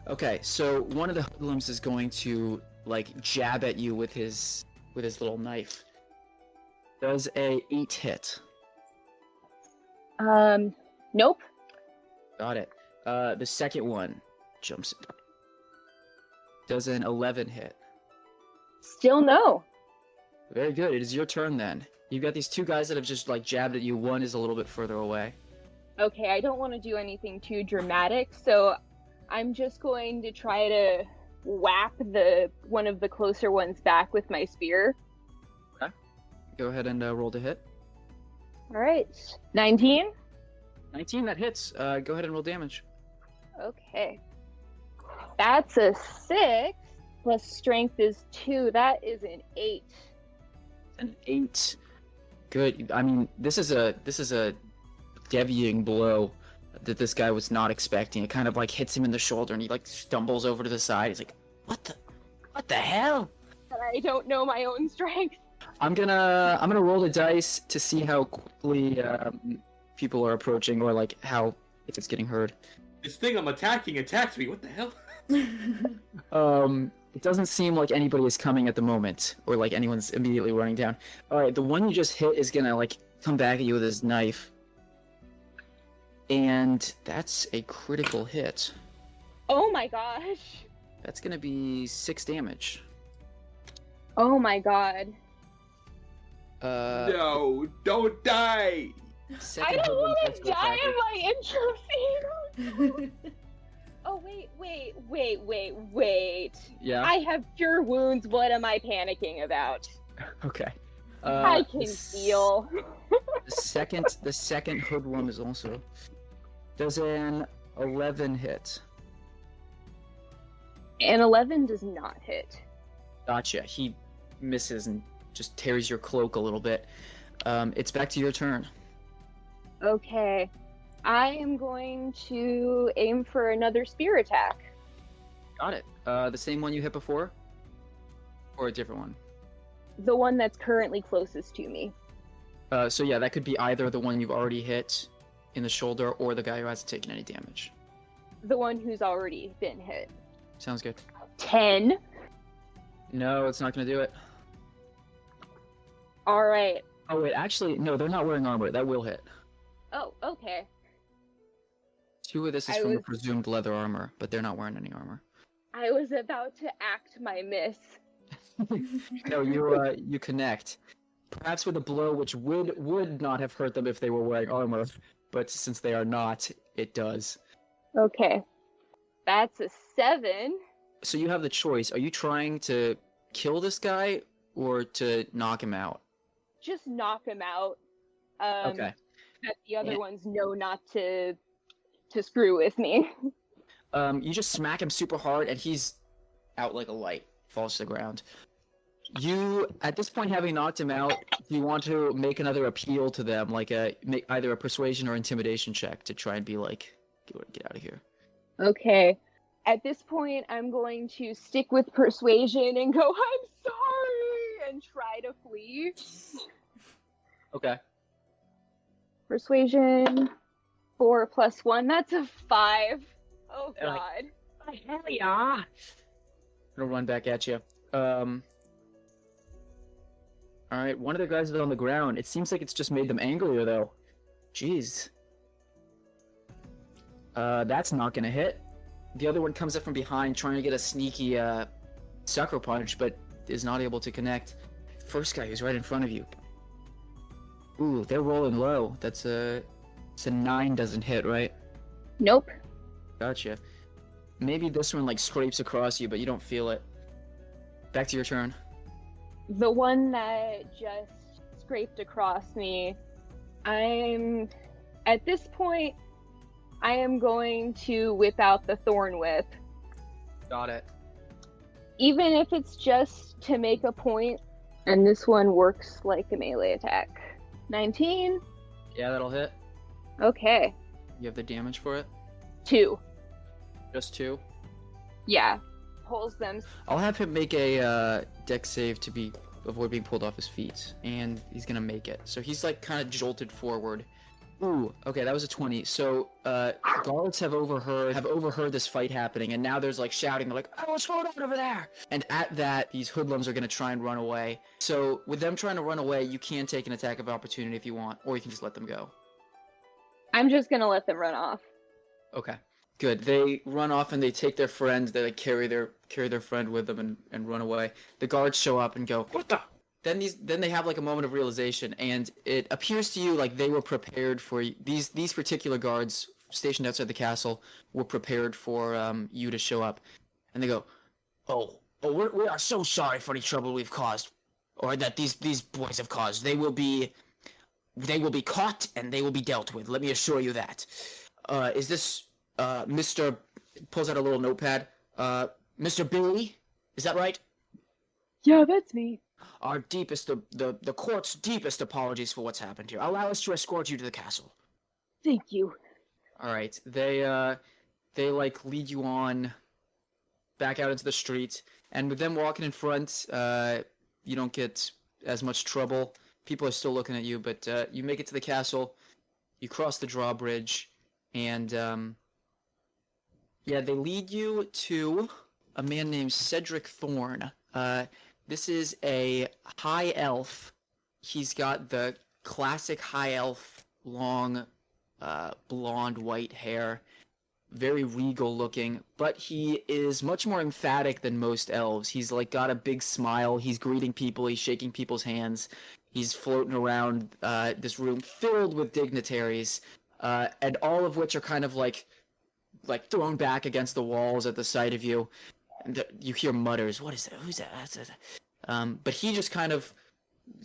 Okay, so one of the hoodlums is going to like jab at you with his little knife. Does a 8 hit? Nope. Got it. The second one jumps in. Does an 11 hit? Still no. Very good. It is your turn then. You've got these 2 guys that have just like jabbed at you. One is a little bit further away. Okay, I don't want to do anything too dramatic, so I'm just going to try to whap one of the closer ones back with my spear. Okay. Go ahead and roll to hit. Alright. 19? 19, that hits. Go ahead and roll damage. Okay. That's a 6, plus strength is 2. That is an 8. An 8. Good. I mean, this is a devying blow that this guy was not expecting. It kind of like hits him in the shoulder and he like stumbles over to the side. He's like, what the hell? I don't know my own strength. I'm gonna roll the dice to see how quickly people are approaching, or like if it's getting heard. This thing I'm attacking attacks me. What the hell? It doesn't seem like anybody is coming at the moment, or like anyone's immediately running down. All right, the one you just hit is gonna like come back at you with his knife. And that's a critical hit. Oh my gosh. That's gonna be 6 damage. Oh my god. No, don't die! I Second don't hoodlum want hits to with die attacker. in my intro scene. Oh, wait. Yeah. I have cure wounds. What am I panicking about? Okay. I the can s- heal. The second hoodlum is also does an 11 hit. An 11 does not hit. Gotcha. He misses and just tears your cloak a little bit. It's back to your turn. Okay. I am going to aim for another spear attack. Got it. The same one you hit before, or a different one? The one that's currently closest to me. So yeah, that could be either the one you've already hit in the shoulder, or the guy who hasn't taken any damage. The one who's already been hit. Sounds good. 10. No, it's not gonna do it. Alright. Oh wait, actually, no, they're not wearing armor. That will hit. Oh, okay. 2 of this is I from the was- presumed leather armor, but they're not wearing any armor. I was about to act my miss. No, you connect. Perhaps with a blow which would not have hurt them if they were wearing armor, but since they are not, it does. Okay. That's a 7. So you have the choice. Are you trying to kill this guy or to knock him out? Just knock him out. Okay. That the other Yeah. ones know not to screw with me. You just smack him super hard and he's out like a light, falls to the ground. You, at this point, having knocked him out, you want to make another appeal to them, like either a persuasion or intimidation check to try and be like, get out of here. Okay. At this point, I'm going to stick with persuasion and go, I'm sorry, and try to flee. Okay. Persuasion 4 + 1. That's a 5. Oh And I- god. Hell yeah! Gonna run back at you. Alright, one of the guys is on the ground. It seems like it's just made them angrier, though. Jeez. That's not gonna hit. The other one comes up from behind, trying to get a sneaky, sucker punch, but is not able to connect. First guy who's right in front of you. Ooh, they're rolling low. It's a 9 doesn't hit, right? Nope. Gotcha. Maybe this one, like, scrapes across you, but you don't feel it. Back to your turn. The one that just scraped across me, at this point, I am going to whip out the Thorn Whip. Got it. Even if it's just to make a point, and this one works like a melee attack. 19? Yeah, that'll hit. Okay. You have the damage for it? 2. Just 2? Yeah. Pulls them. I'll have him make a dex save to avoid being pulled off his feet, and he's gonna make it. So he's like kind of jolted forward. Ooh, okay, that was a 20. So guards have overheard this fight happening, and now there's like shouting. They're like, "Oh, what's going on over there?" And at that, these hoodlums are gonna try and run away. So with them trying to run away, you can take an attack of opportunity if you want, or you can just let them go. I'm just gonna let them run off. Okay. Good. They run off and they take their friend. They like carry their friend with them and run away. The guards show up and go, "What the?" Then they have like a moment of realization, and it appears to you like they were prepared for these particular guards stationed outside the castle were prepared for you to show up, and they go, Oh, we are so sorry for the trouble we've caused, or that these boys have caused. They will be caught and they will be dealt with. Let me assure you that. Is this Mr. pulls out a little notepad? Mr. Billy, is that right? Yeah, that's me. Our deepest, the court's deepest apologies for what's happened here. Allow us to escort you to the castle. Thank you. "All right." They like lead you on back out into the street, and with them walking in front, you don't get as much trouble. People are still looking at you, but you make it to the castle. You cross the drawbridge, and yeah, they lead you to a man named Cedric Thorne. This is a high elf. He's got the classic high elf, long, blonde white hair, very regal looking, but he is much more emphatic than most elves. He's like got a big smile. He's greeting people. He's shaking people's hands. He's floating around this room filled with dignitaries, and all of which are kind of like thrown back against the walls at the sight of you. And you hear mutters, "What is that? Who's that?" But he just kind of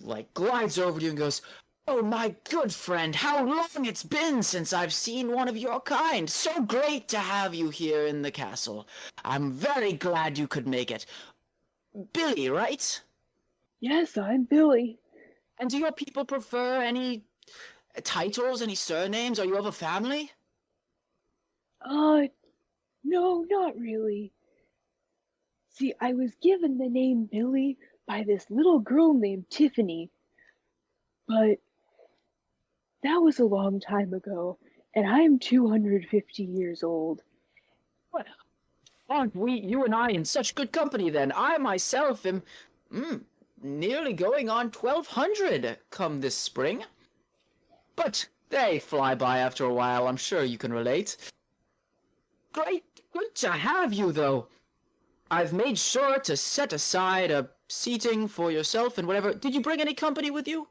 like glides over to you and goes, "Oh, my good friend, how long it's been since I've seen one of your kind. So great to have you here in the castle. I'm very glad you could make it. Billy, right? Yes, I'm Billy. And do your people prefer any titles, any surnames? Are you of a family?" No, not really. See, I was given the name Billy by this little girl named Tiffany, but that was a long time ago, and I'm 250 years old. Well, aren't you and I, in such good company then? I myself am nearly going on 1200 come this spring. But they fly by after a while, I'm sure you can relate. Great, good to have you, though. I've made sure to set aside a seating for yourself and whatever. Did you bring any company with you?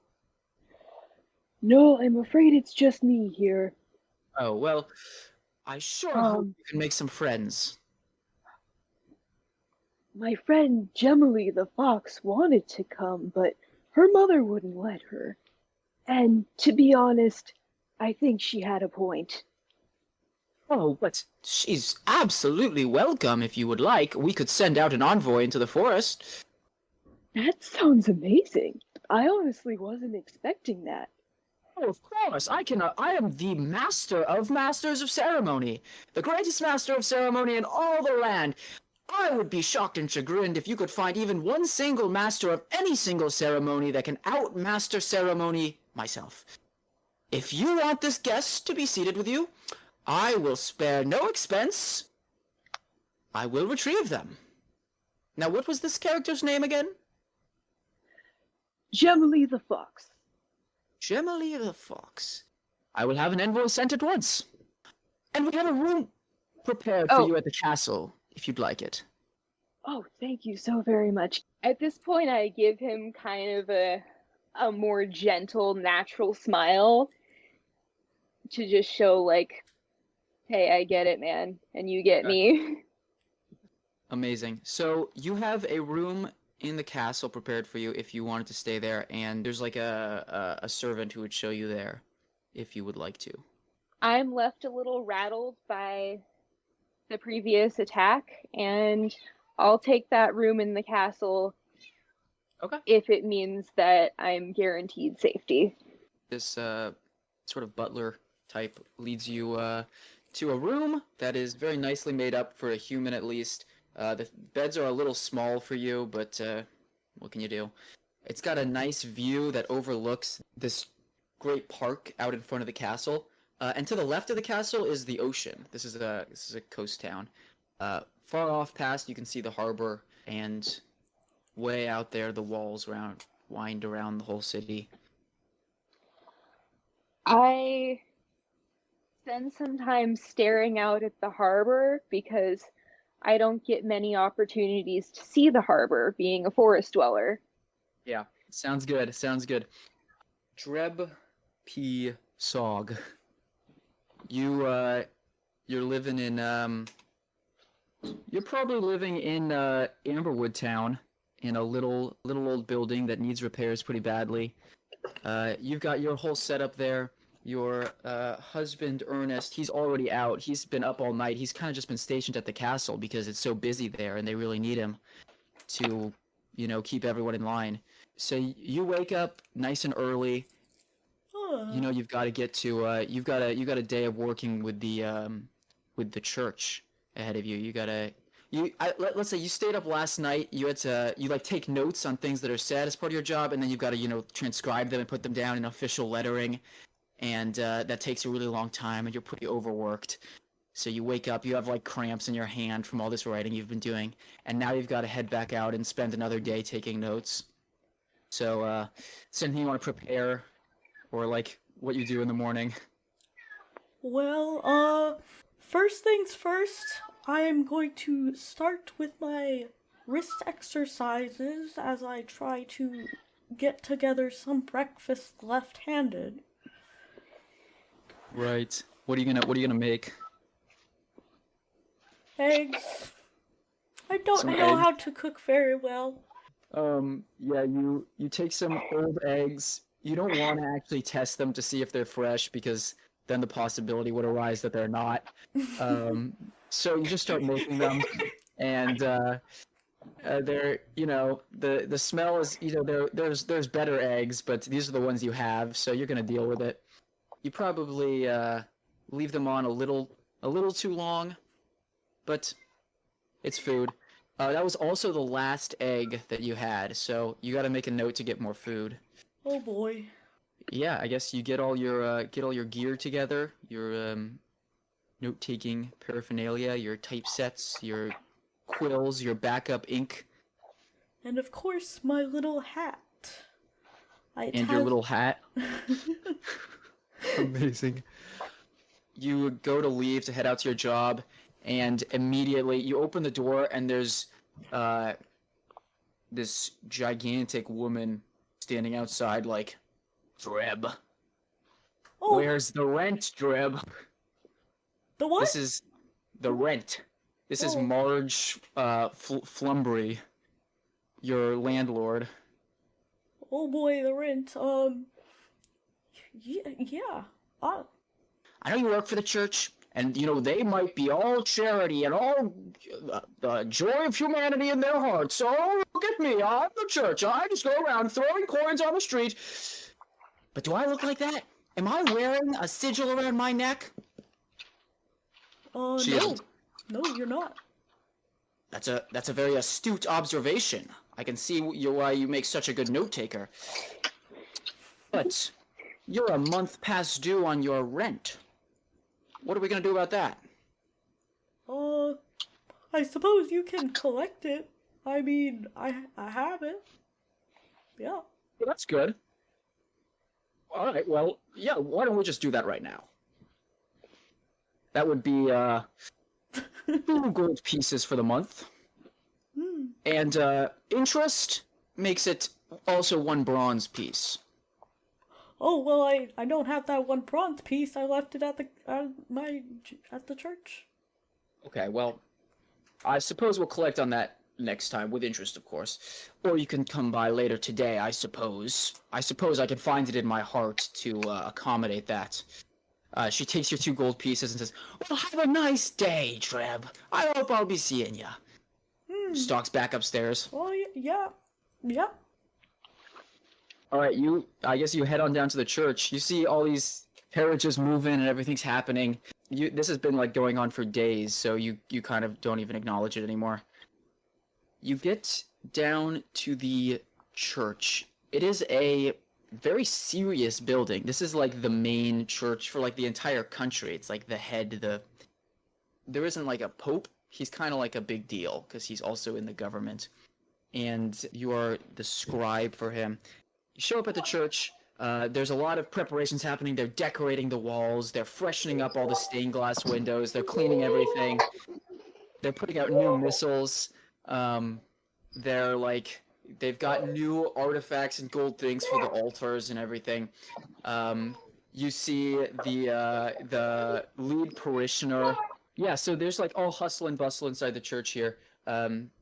No, I'm afraid it's just me here. Oh, well, I sure hope you can make some friends. My friend Gemily the fox wanted to come, but her mother wouldn't let her. And to be honest, I think she had a point. Oh, but she's absolutely welcome if you would like. We could send out an envoy into the forest. That sounds amazing. I honestly wasn't expecting that. Oh, of course. I am the master of masters of ceremony. The greatest master of ceremony in all the land. I would be shocked and chagrined if you could find even one single master of any single ceremony that can outmaster ceremony myself. If you want this guest to be seated with you, I will spare no expense. I will retrieve them. Now, what was this character's name again? Gemily the fox. Gemily the fox. I will have an envoy sent at once. And we have a room prepared for you at the castle, if you'd like it. Oh, thank you so very much. At this point, I give him kind of a more gentle, natural smile to just show, like, hey, I get it, man, and you get me. Amazing. So you have a room in the castle prepared for you if you wanted to stay there, and there's like a servant who would show you there if you would like to. I'm left a little rattled by the previous attack, and I'll take that room in the castle. Okay. If it means that I'm guaranteed safety. This sort of butler type leads you to a room that is very nicely made up for a human at least. The beds are a little small for you, but what can you do? It's got a nice view that overlooks this great park out in front of the castle. And to the left of the castle is the ocean. This is a coast town. Far off past, you can see the harbor, and way out there, the walls wind around the whole city. I spend some time staring out at the harbor because I don't get many opportunities to see the harbor, being a forest dweller. Yeah, sounds good. Sounds good. Dreb P. Sog. You're living in You're probably living in Amberwood Town, in a little old building that needs repairs pretty badly. You've got your whole setup there. Your husband, Ernest, he's already out. He's been up all night. He's kind of just been stationed at the castle because it's so busy there and they really need him to, keep everyone in line. So you wake up nice and early. You've got to get to, you've got a day of working with the church ahead of you. Let's say you stayed up last night. You had to, take notes on things that are said as part of your job, and then you've got to, transcribe them and put them down in official lettering. And that takes a really long time, and you're pretty overworked. So you wake up, you have cramps in your hand from all this writing you've been doing, and now you've got to head back out and spend another day taking notes. So, is there anything you want to prepare, or what you do in the morning? Well, first things first, I am going to start with my wrist exercises as I try to get together some breakfast left-handed. Right. What are you gonna make? Eggs. I don't Some know eggs? how to cook very well. Yeah, you take some old eggs. You don't want to actually test them to see if they're fresh because then the possibility would arise that they're not. So you just start making them, and they're, the smell is, there's better eggs, but these are the ones you have, so you're gonna deal with it. You probably leave them on a little too long, but it's food. That was also the last egg that you had, so you got to make a note to get more food. Oh boy. Yeah, I guess you get all your gear together, your note-taking paraphernalia, your typesets, your quills, your backup ink, And of course, my little hat. and your little hat. Amazing. You go to leave to head out to your job, and immediately you open the door, and there's this gigantic woman standing outside, like, Dreb. Oh, Where's the rent, Dreb? the what? This is the rent. This is Oh. Marge Flumbury, your landlord. Oh boy, the rent. Yeah. I know you work for the church, and they might be all charity and all the joy of humanity in their hearts. So look at me, I'm the church. I just go around throwing coins on the street. But do I look like that? Am I wearing a sigil around my neck? She No. isn't. No, you're not. That's a very astute observation. I can see why you make such a good note taker. But you're a month past due on your rent. What are we gonna do about that? I suppose you can collect it. I mean, I have it. Yeah. Well, that's good. All right, well, yeah, why don't we just do that right now? That would be 2 gold pieces for the month. And interest makes it also 1 bronze piece. Oh well, I don't have that one bronze piece. I left it at the at the church. Okay, well, I suppose we'll collect on that next time, with interest, of course. Or you can come by later today, I suppose. I suppose I can find it in my heart to accommodate that. She takes your 2 gold pieces and says, "Well, have a nice day, Dreb. I hope I'll be seeing ya." Stalks back upstairs. Oh yeah. All right, I guess you head on down to the church. You see all these carriages moving and everything's happening. This has been like going on for days, so you kind of don't even acknowledge it anymore. You get down to the church. It is a very serious building. This is like the main church for like the entire country. It's like the head, there isn't like a pope. He's kind of like a big deal because he's also in the government. And you are the scribe for him. You show up at the church. There's a lot of preparations happening. They're decorating the walls. They're freshening up all the stained glass windows. They're cleaning everything. They're putting out new missals. They've got new artifacts and gold things for the altars and everything. You see the lead parishioner. Yeah, so there's like all hustle and bustle inside the church here.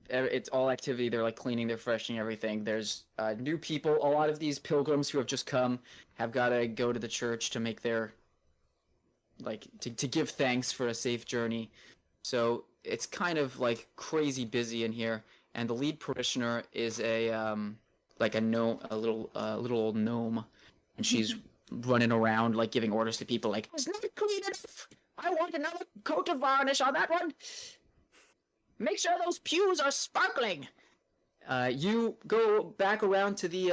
It's all activity. They're like cleaning, they're freshening everything. There's new people. A lot of these pilgrims who have just come have got to go to the church to make their to give thanks for a safe journey. So it's kind of like crazy busy in here. And the lead parishioner is a gnome, a little old gnome, and she's running around like giving orders to people like, "It's not clean enough. I want another coat of varnish on that one. Make sure those pews are sparkling." You go back around to the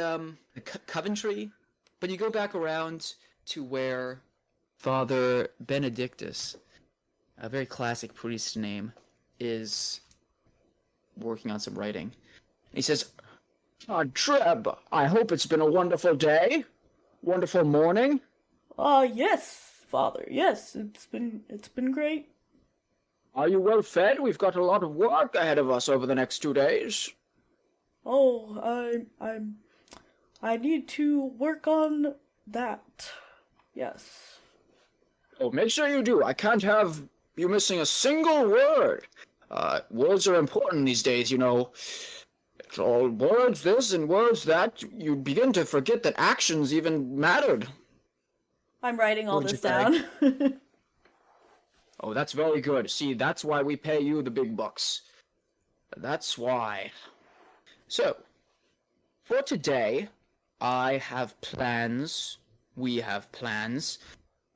Coventry, but you go back around to where Father Benedictus, a very classic priest name, is working on some writing. He says, "Dreb, I hope it's been a wonderful day, wonderful morning." Yes, Father. Yes, it's been great. "Are you well fed? We've got a lot of work ahead of us over the next 2 days." Oh, I'm I need to work on that. Yes. Oh, make sure you do. I can't have you missing a single word. Words are important these days, you know. It's all words this and words that. You begin to forget that actions even mattered. I'm writing all What'd this you say? down. Oh, that's very good. See, that's why we pay you the big bucks. That's why. So, for today, I have plans. We have plans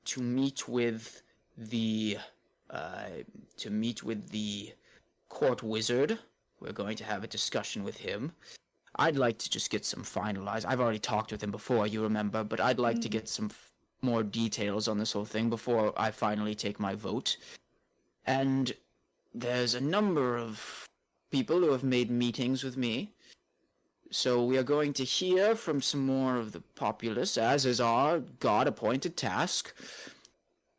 to meet with the court wizard. We're going to have a discussion with him. I'd like to just get some finalized. I've already talked with him before, you remember, but I'd like to get some more details on this whole thing before I finally take my vote. And there's a number of people who have made meetings with me. So we are going to hear from some more of the populace, as is our God-appointed task.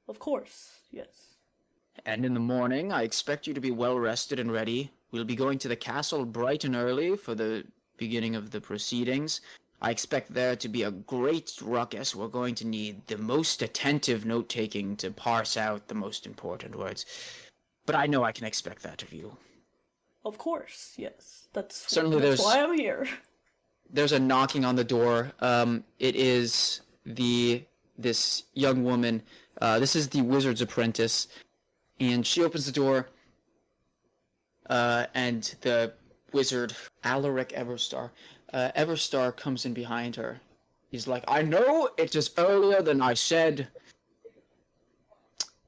Of course, yes. And in the morning, I expect you to be well rested and ready. We'll be going to the castle bright and early for the beginning of the proceedings. I expect there to be a great ruckus. We're going to need the most attentive note-taking to parse out the most important words. But I know I can expect that of you. Of course, yes. That's Certainly why I'm here. There's a knocking on the door. It is this young woman. This is the wizard's apprentice, and she opens the door. And the wizard, Alaric Everstar, Everstar comes in behind her. He's like, I know it is earlier than I said,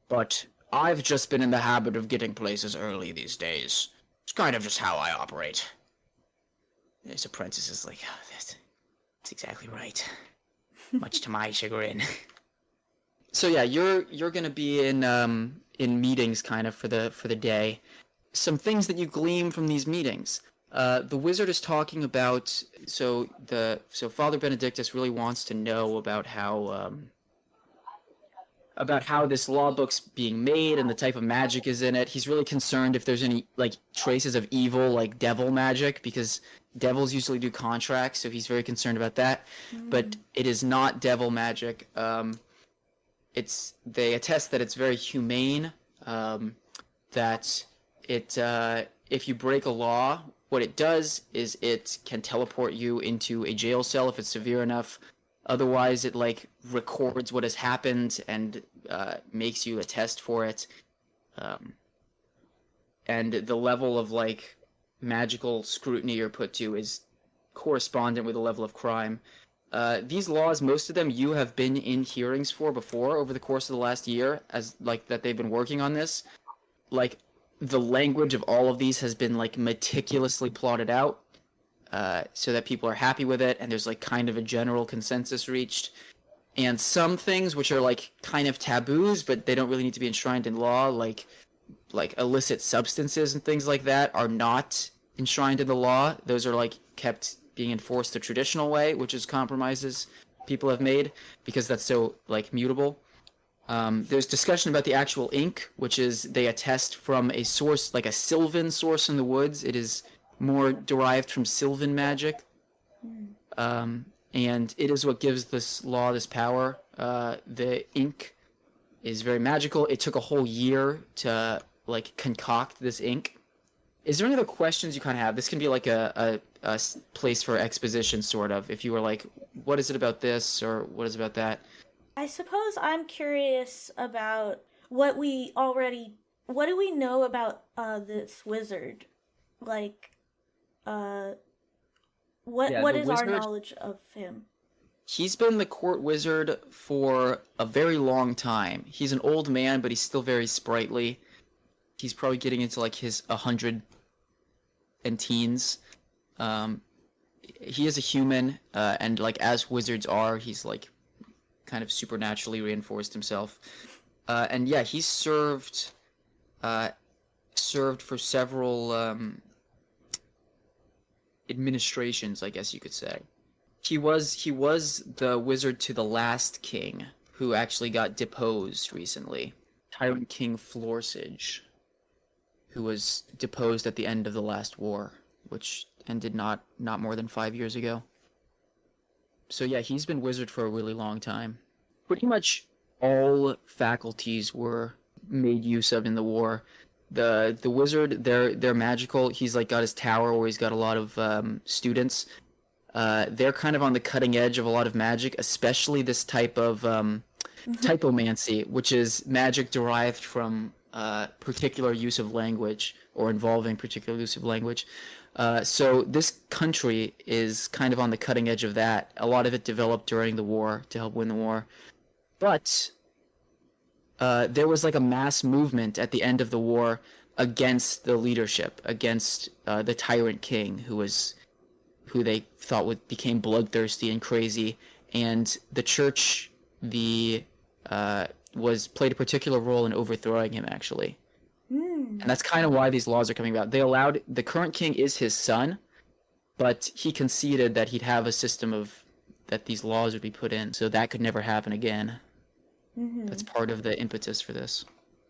but I've just been in the habit of getting places early these days. It's kind of just how I operate. This apprentice is like, oh, that's exactly right. Much to my chagrin. So yeah, you're gonna be in meetings kind of for the day. Some things that you glean from these meetings. The wizard is talking about so Father Benedictus really wants to know about how this law book's being made and the type of magic is in it. He's really concerned if there's any like traces of evil, like devil magic, because devils usually do contracts, so he's very concerned about that. But it is not devil magic. They attest that it's very humane. That it if you break a law, what it does is it can teleport you into a jail cell if it's severe enough. Otherwise, it like records what has happened and makes you attest for it. And the level of like magical scrutiny you're put to is correspondent with the level of crime. These laws, most of them you have been in hearings for before over the course of the last year, as like that they've been working on this. Like the language of all of these has been like meticulously plotted out, so that people are happy with it, and there's like kind of a general consensus reached. And some things which are like kind of taboos, but they don't really need to be enshrined in law, like illicit substances and things like that, are not enshrined in the law. Those are like kept being enforced the traditional way, which is compromises people have made because that's so like mutable. There's discussion about the actual ink, which is they attest from a source, like a sylvan source in the woods. It is more derived from sylvan magic. And it is what gives this law this power. The ink is very magical. It took a whole year to like concoct this ink. Is there any other questions you kind of have? This can be like a place for exposition, sort of. If you were like, what is it about this, or what is it about that? I suppose I'm curious about what do we know about this wizard? Like, what is our knowledge of him? He's been the court wizard for a very long time. He's an old man, but he's still very sprightly. He's probably getting into like his 100 and teens. He is a human, and like as wizards are, he's like kind of supernaturally reinforced himself. And yeah, he's served for several administrations, I guess you could say. He was the wizard to the last king, who actually got deposed recently. Tyrant King Florsage, who was deposed at the end of the last war, which ended not more than 5 years ago. So yeah, he's been wizard for a really long time. Pretty much all faculties were made use of in the war. The wizard, they're magical. He's like got his tower where he's got a lot of students. They're kind of on the cutting edge of a lot of magic, especially this type of typomancy, which is magic derived from particular use of language or involving particular use of language. So this country is kind of on the cutting edge of that. A lot of it developed during the war to help win the war. But there was like a mass movement at the end of the war against the leadership, against the tyrant king who they thought became bloodthirsty and crazy. And the church played a particular role in overthrowing him, actually. And that's kind of why these laws are coming about. The current king is his son, but he conceded that he'd have a system that these laws would be put in, so that could never happen again. That's part of the impetus for this.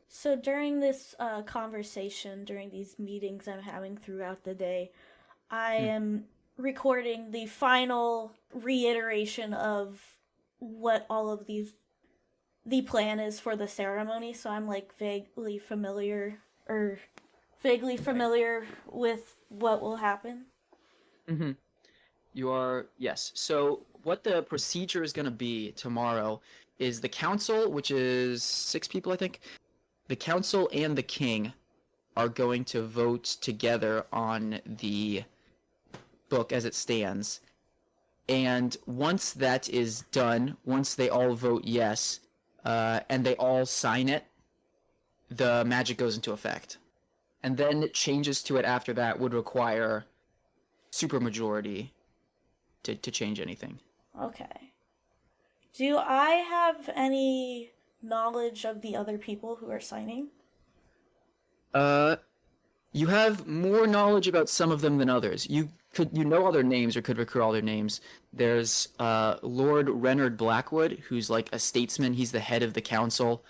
So during this conversation, during these meetings I'm having throughout the day, I am recording the final reiteration of what all of the plan is for the ceremony, so I'm like vaguely familiar with what will happen. You are, yes. So what the procedure is going to be tomorrow is the council, which is 6 people, I think. The council and the king are going to vote together on the book as it stands. And once that is done, once they all vote yes, and they all sign it, the magic goes into effect. And then changes to it after that would require supermajority to change anything. Okay. Do I have any knowledge of the other people who are signing? You have more knowledge about some of them than others. You know all their names or could recall all their names. There's Lord Reynard Blackwood, who's like a statesman. He's the head of the council.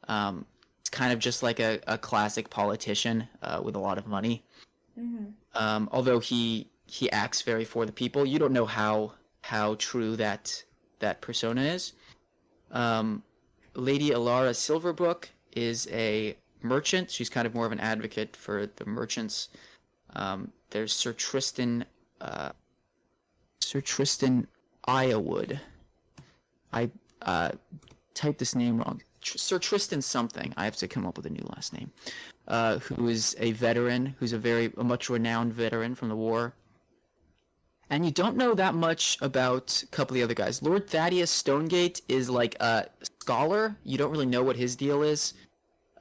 It's kind of just like a classic politician with a lot of money. Although he acts very for the people. You don't know how true that persona is. Lady Alara Silverbrook is a merchant. She's kind of more of an advocate for the merchants. There's Sir Tristan Ironwood. I typed this name wrong. Sir Tristan something. I have to come up with a new last name. Who is a veteran, who's a much renowned veteran from the war. And you don't know that much about a couple of the other guys. Lord Thaddeus Stonegate is like a scholar. You don't really know what his deal is.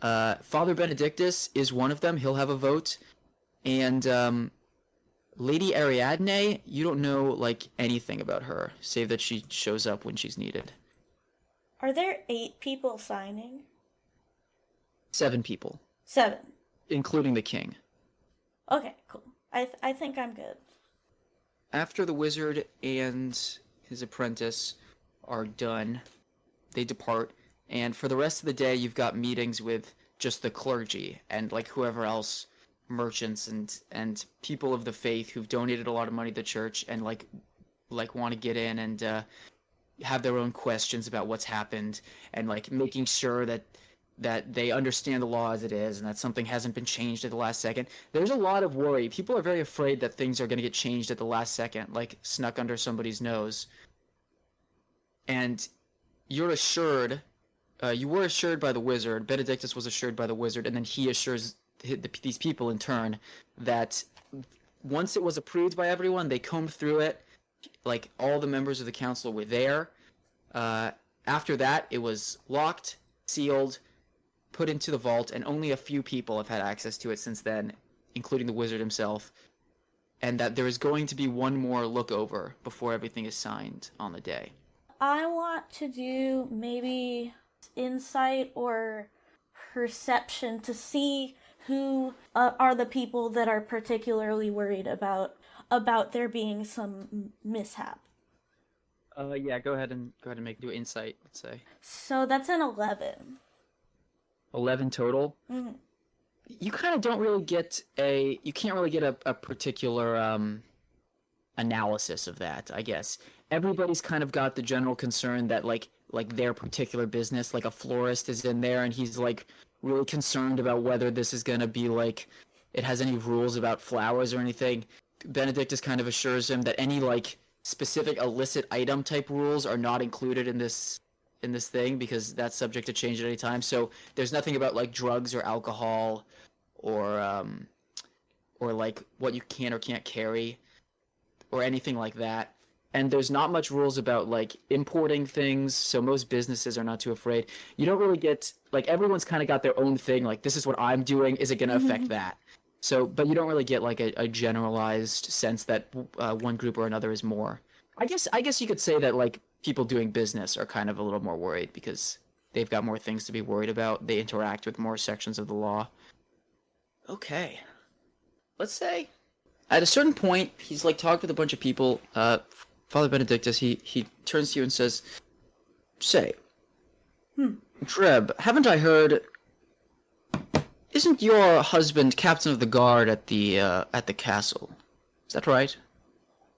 Father Benedictus is one of them. He'll have a vote. And Lady Ariadne, you don't know like anything about her, save that she shows up when she's needed. Are there 8 people signing? 7 people. 7. Including the king. Okay, cool. I think I'm good. After the wizard and his apprentice are done, they depart, and for the rest of the day you've got meetings with just the clergy and like whoever else, merchants and people of the faith who've donated a lot of money to the church and like want to get in and have their own questions about what's happened and like making sure that they understand the law as it is and that something hasn't been changed at the last second. There's a lot of worry. People are very afraid that things are going to get changed at the last second, like snuck under somebody's nose. And you're assured, you were assured by the wizard, Benedictus was assured by the wizard, and then he assures these people in turn that once it was approved by everyone, they combed through it, like all the members of the council were there. After that, it was locked, sealed, put into the vault, and only a few people have had access to it since then, including the wizard himself, and that there is going to be one more look over before everything is signed on the day. I want to do maybe insight or perception to see who are the people that are particularly worried about there being some mishap. Yeah, go ahead and do insight, let's say. So that's an 11. 11 total. Mm-hmm. You kind of don't really get you can't really get a particular analysis of that, I guess. Everybody's kind of got the general concern that like their particular business, like a florist is in there and he's like really concerned about whether this is going to be like it has any rules about flowers or anything. Benedictus kind of assures him that any like specific illicit item type rules are not included in this thing because that's subject to change at any time. So there's nothing about like drugs or alcohol or like what you can or can't carry or anything like that. And there's not much rules about like importing things, so most businesses are not too afraid. You don't really get like everyone's kind of got their own thing. Like this is what I'm doing. Is it going to affect that? So, but you don't really get like a generalized sense that one group or another is more. I guess you could say that like people doing business are kind of a little more worried because they've got more things to be worried about. They interact with more sections of the law. Okay, let's say at a certain point he's like talked with a bunch of people. Father Benedictus, he turns to you and says, "Say, Dreb, haven't I heard? Isn't your husband captain of the guard at the castle? Is that right?"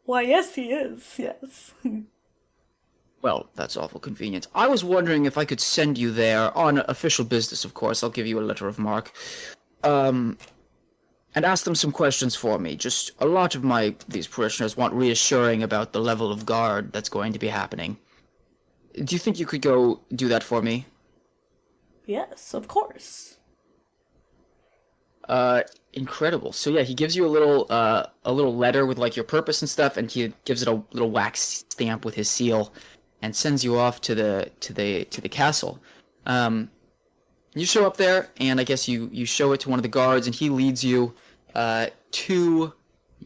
Why, yes, he is, yes. Well, that's awful convenient. I was wondering if I could send you there on official business, of course. I'll give you a letter of marque. And ask them some questions for me. Just a lot of these parishioners want reassuring about the level of guard that's going to be happening. Do you think you could go do that for me? Yes, of course. Incredible. So yeah, he gives you a little letter with like your purpose and stuff, and he gives it a little wax stamp with his seal, and sends you off to the castle. You show up there, and I guess you show it to one of the guards, and he leads you to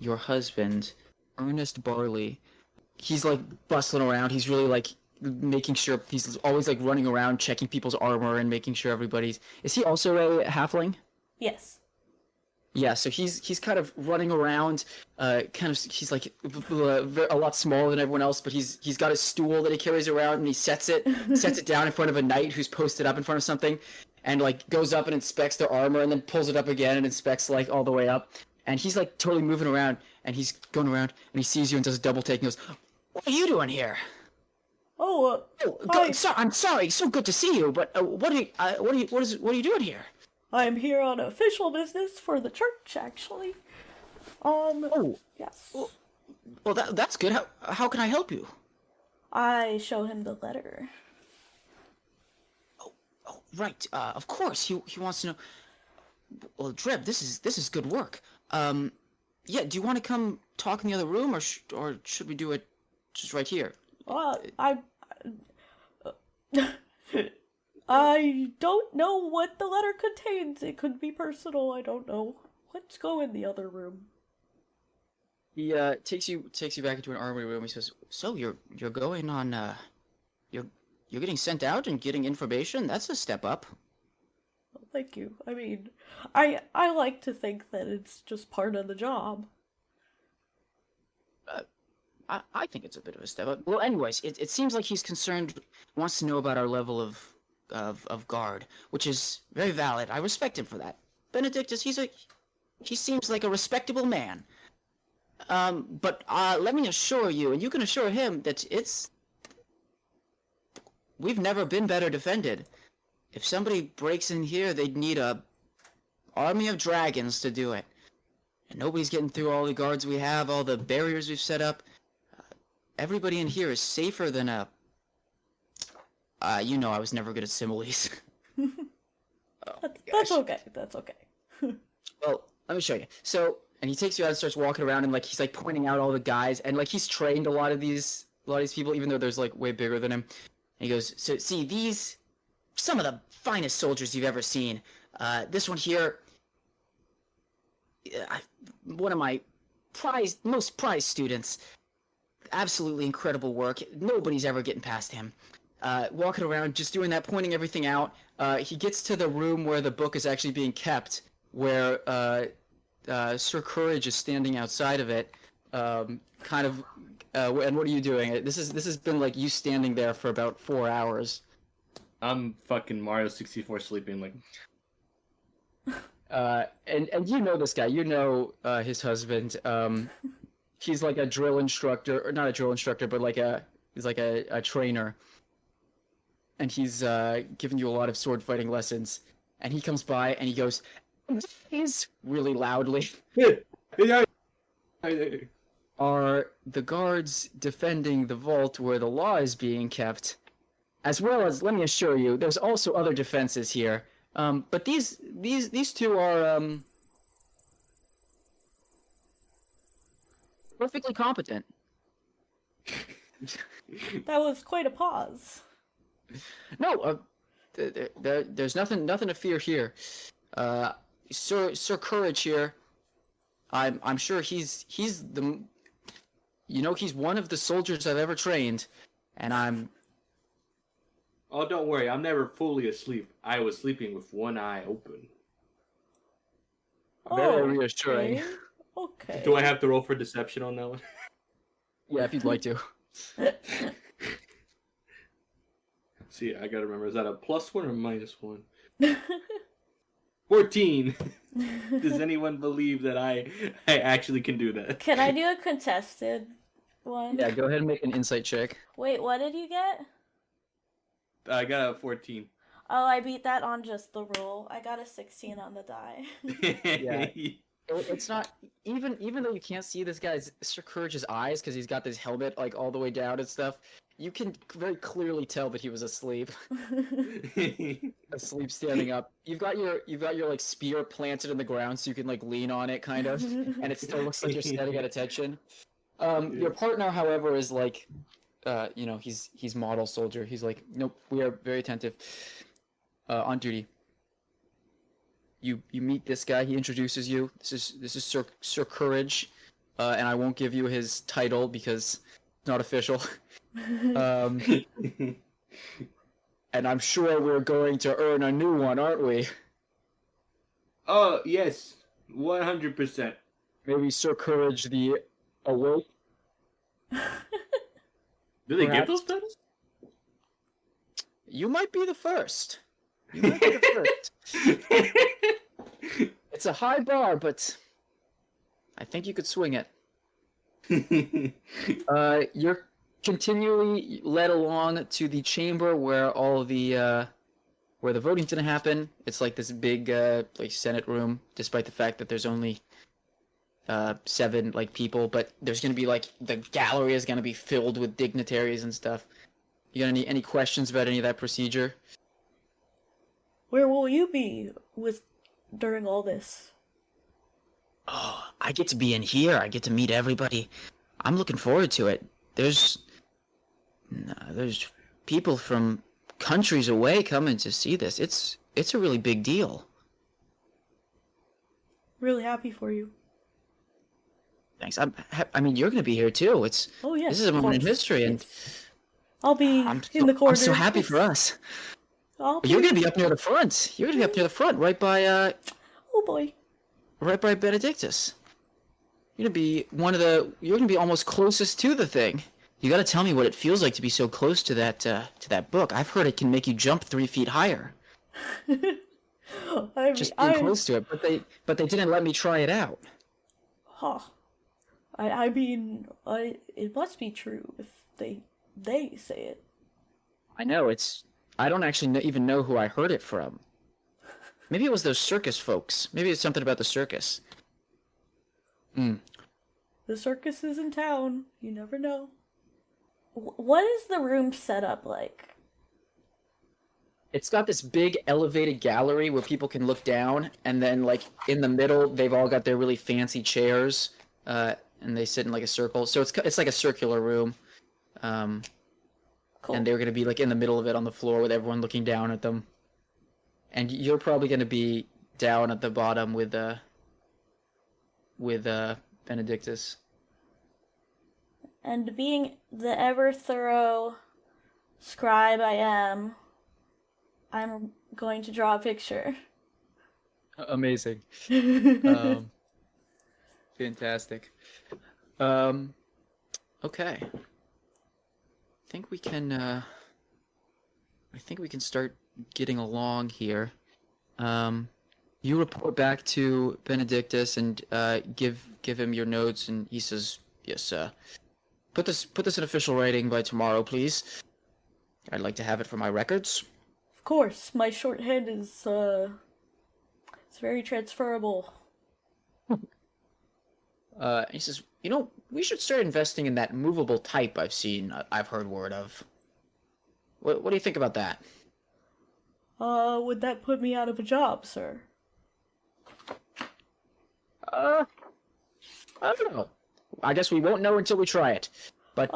your husband, Ernest Barley. He's like bustling around. He's really like making sure he's always like running around checking people's armor and making sure everybody's. Is he also a halfling? Yes. Yeah, so he's kind of running around, he's like a lot smaller than everyone else, but he's got a stool that he carries around, and he sets it down in front of a knight who's posted up in front of something, and like goes up and inspects their armor, and then pulls it up again and inspects like all the way up, and he's like totally moving around, and he's going around, and he sees you and does a double take, and goes, "What are you doing here?" I'm sorry, so good to see you, but what are you doing here? I'm here on official business for the church, actually. Yes. Well, that's good. How can I help you? I show him the letter. Oh, right. Of course. He wants to know. Well, Dreb, this is good work. Yeah. Do you want to come talk in the other room, or should we do it just right here? I don't know what the letter contains. It could be personal. I don't know. Let's go in the other room. He takes you back into an armory room. He says, "So you're going on you're getting sent out and getting information? That's a step up." Well, thank you. I mean, I like to think that it's just part of the job. I think it's a bit of a step up. Well, anyways, it seems like he's concerned, wants to know about our level of guard, which is very valid. I respect him for that. Benedictus, he seems like a respectable man. But let me assure you, and you can assure him, that we've never been better defended. If somebody breaks in here, they'd need a army of dragons to do it. And nobody's getting through all the guards we have, all the barriers we've set up. Everybody in here is safer than a... I was never good at similes. That's okay. That's okay. Well, let me show you. So, and he takes you out and starts walking around, and like he's like pointing out all the guys, and like he's trained a lot of these people, even though there's like way bigger than him. And he goes, "So see, some of the finest soldiers you've ever seen. This one here, one of my most prized students. Absolutely incredible work. Nobody's ever getting past him." Walking around, just doing that, pointing everything out. He gets to the room where the book is actually being kept, where Sir Courage is standing outside of it, and what are you doing? This has been like you standing there for about 4 hours. I'm fucking Mario 64 sleeping like. And you know this guy, his husband. he's like a drill instructor, or not a drill instructor, but he's like a trainer, and he's giving you a lot of sword fighting lessons. And he comes by and he goes, "He's really loudly." Are the guards defending the vault where the law is being kept, as well as, let me assure you, there's also other defenses here. But these two are perfectly competent. That was quite a pause. No, there's nothing to fear here. Sir Courage here. I'm sure he's the, he's one of the soldiers I've ever trained, and I'm. Oh, don't worry. I'm never fully asleep. I was sleeping with one eye open. Very reassuring. Okay. Do I have to roll for deception on that one? Yeah, if you'd like to. See, I gotta remember, is that a +1 or -1? 14. Does anyone believe that I actually can do that? Can I do a contested one? Yeah, go ahead and make an insight check. Wait, what did you get? I got a 14. Oh, I beat that on just the roll. I got a 16 on the die. Yeah. It's not even though you can't see this guy's Sir Courage's eyes because he's got this helmet like all the way down and stuff. You can very clearly tell that he was asleep. Asleep standing up. You've got your like spear planted in the ground so you can like lean on it kind of, and it still looks like you're standing at attention. Your partner, however, is like, he's model soldier. He's like, nope, we are very attentive. On duty. You meet this guy. He introduces you. This is Sir Courage, and I won't give you his title because it's not official. And I'm sure we're going to earn a new one, aren't we? Oh, yes. 100%. Maybe Sir Courage the Awoke? Do they give Perhaps. those titles? You might be the first. You might be the first. It's a high bar, but I think you could swing it. You're continually led along to the chamber where all the where the voting's gonna happen. It's like this big like Senate room, despite the fact that there's only 7 like people, but there's gonna be like the gallery is gonna be filled with dignitaries and stuff. You got any questions about any of that procedure? Where will you be during all this? Oh, I get to be in here. I get to meet everybody. I'm looking forward to it. There's people from countries away coming to see this. It's a really big deal. Really happy for you. Thanks. I mean, you're going to be here too. This is a moment in history, and I'll be in the corner. I'm so happy for us. You're going to be up near the front. You're going to be up near the front, right by Oh boy. right by Benedictus. You're gonna be almost closest to the thing. You gotta tell me what it feels like to be so close to that book. I've heard it can make you jump 3 feet higher. Just being close to it, but they didn't let me try it out. Huh. I mean, it must be true if they say it. I know, I don't actually even know who I heard it from. Maybe it was those circus folks. Maybe it's something about the circus. The circus is in town. You never know. What is the room set up like? It's got this big elevated gallery where people can look down, and then like in the middle, they've all got their really fancy chairs, and they sit in like a circle. So it's like a circular room. Cool. And they're gonna be like in the middle of it on the floor with everyone looking down at them. And you're probably gonna be down at the bottom with Benedictus. And being the ever thorough scribe I am, I'm going to draw a picture. Amazing. Fantastic. Okay. I think we can start getting along here. You report back to Benedictus and give him your notes, and he says, Yes, put this in official writing by tomorrow, please. I'd like to have it for my records. Of course, my shorthand is, it's very transferable. He says, you know, we should start investing in that movable type I've heard word of. What do you think about that? Would that put me out of a job, sir? I don't know. I guess we won't know until we try it. But,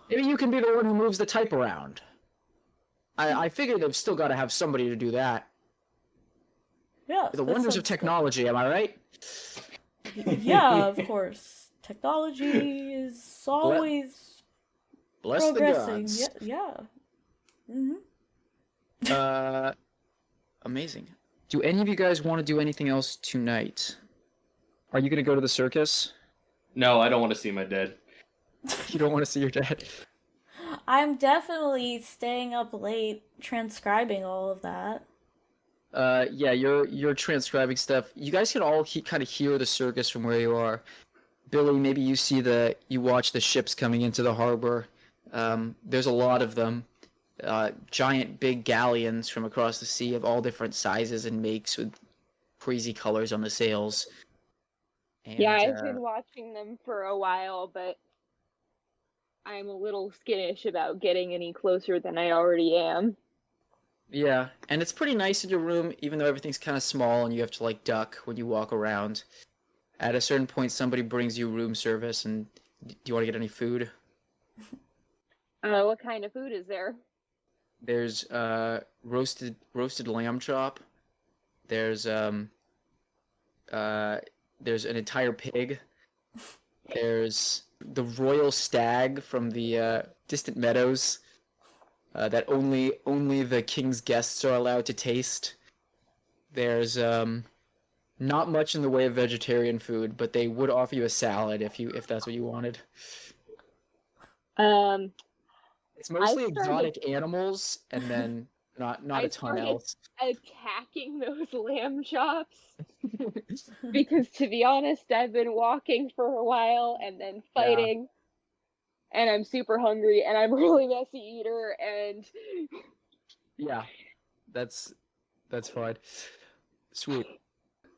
maybe you can be the one who moves the type around. I figure they've still got to have somebody to do that. Yeah. The wonders of technology, am I right? Yeah, of course. Technology is always Bless progressing. the gods. Yeah. Mm-hmm. Amazing. Do any of you guys want to do anything else tonight? Are you going to go to the circus? No, I don't want to see my dad. You don't want to see your dad? I'm definitely staying up late transcribing all of that. Yeah, you're transcribing stuff. You guys can all kind of hear the circus from where you are. Billy, maybe you watch the ships coming into the harbor. There's a lot of them. Giant big galleons from across the sea of all different sizes and makes with crazy colors on the sails. And, Yeah, I've been watching them for a while, but I'm a little skittish about getting any closer than I already am. Yeah, and it's pretty nice in your room, even though everything's kind of small and you have to like duck when you walk around. At a certain point, somebody brings you room service, and do you want to get any food? What kind of food is there? There's roasted lamb chop. There's an entire pig. There's the royal stag from the distant meadows that only the king's guests are allowed to taste. There's not much in the way of vegetarian food, but they would offer you a salad if that's what you wanted. It's mostly exotic animals, and then not a ton else. Attacking those lamb chops because, to be honest, I've been walking for a while and then fighting, and I'm super hungry, and I'm a really messy eater, and yeah, that's fine. Sweet.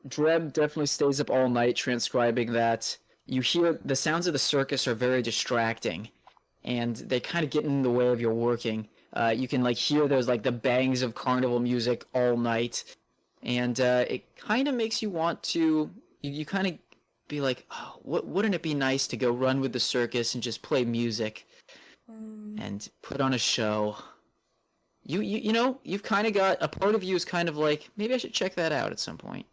Dreb definitely stays up all night transcribing that. You hear the sounds of the circus are very distracting, and they kind of get in the way of your working. You can like hear those like the bangs of carnival music all night, and it kind of makes you want to. You kind of be like, oh, wouldn't it be nice to go run with the circus and just play music and put on a show? You know, you've kind of got a part of you is kind of like, maybe I should check that out at some point.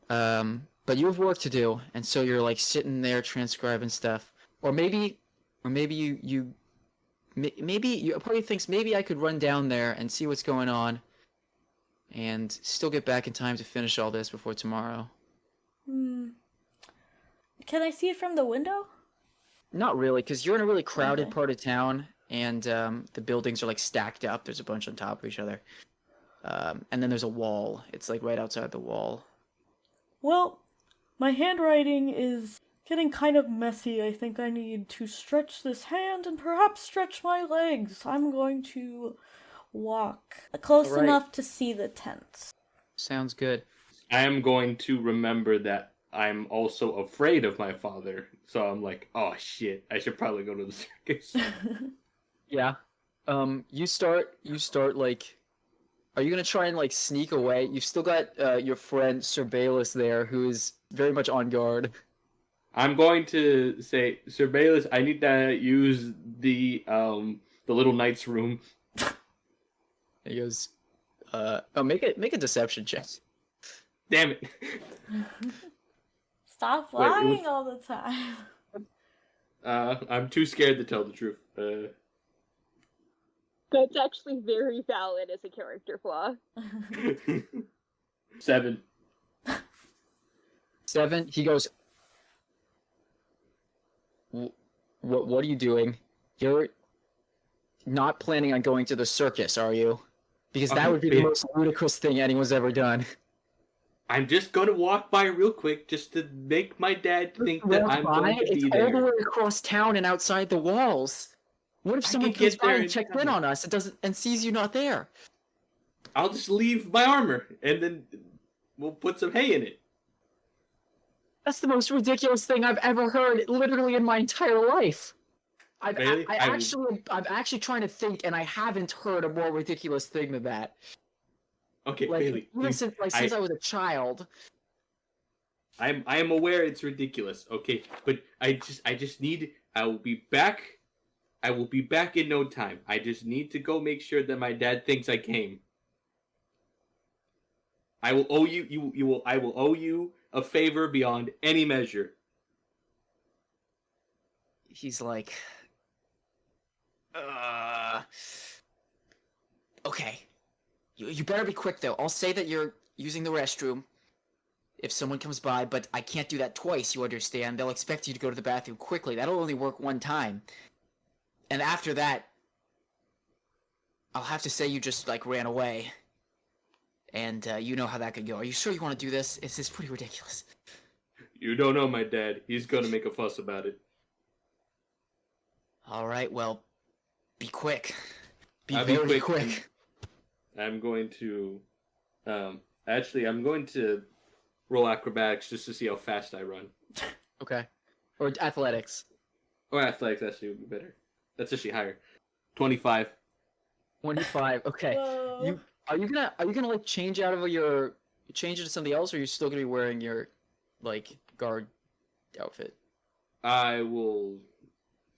But you have work to do, and so you're like sitting there transcribing stuff, or maybe you probably thinks maybe I could run down there and see what's going on, and still get back in time to finish all this before tomorrow. Can I see it from the window? Not really, because you're in a really crowded part of town, and the buildings are like stacked up. There's a bunch on top of each other, and then there's a wall. It's like right outside the wall. Well, my handwriting is getting kind of messy. I think I need to stretch this hand and perhaps stretch my legs. I'm going to walk close enough to see the tents. Sounds good. I am going to remember that I'm also afraid of my father. So I'm like, oh shit, I should probably go to the circus. Yeah. You start like, are you gonna try and like sneak away? You've still got your friend Sir there, who is very much on guard. I'm going to say, Sir Bayless, I need to use the little knight's room. He goes, make a deception check. Damn it. Stop lying all the time. I'm too scared to tell the truth. that's actually very valid as a character flaw. 7. 7. He goes, what are you doing? You're not planning on going to the circus, are you? Because that would be the most ludicrous thing anyone's ever done. I'm just gonna walk by real quick just to make my dad think that I'm going to It's be all the there. way across town and outside the walls. What if I someone can comes get by there and in checks in time. on us and sees you not there? I'll just leave my armor, and then we'll put some hay in it. That's the most ridiculous thing I've ever heard, literally in my entire life. Really? I'm actually trying to think, and I haven't heard a more ridiculous thing than that. Okay, Like, Bailey. even since I was a child. I am aware it's ridiculous, okay? But I just need. I will be back. I will be back in no time. I just need to go make sure that my dad thinks I came. I will owe you. I will owe you a favor beyond any measure. He's like, okay. You better be quick though. I'll say that you're using the restroom if someone comes by, but I can't do that twice, you understand? They'll expect you to go to the bathroom quickly. That'll only work one time. And after that, I'll have to say you just, like, ran away. And you know how that could go. Are you sure you want to do this? It's pretty ridiculous. You don't know my dad. He's gonna make a fuss about it. Alright, well, be quick. Be I'll very be quick. I'm going to, actually, I'm going to roll acrobatics just to see how fast I run. Okay. Or athletics. Or athletics actually would be better. That's actually higher. 25. 25. Okay. Whoa. Are you gonna like change into something else, or are you still gonna be wearing your like guard outfit? I will.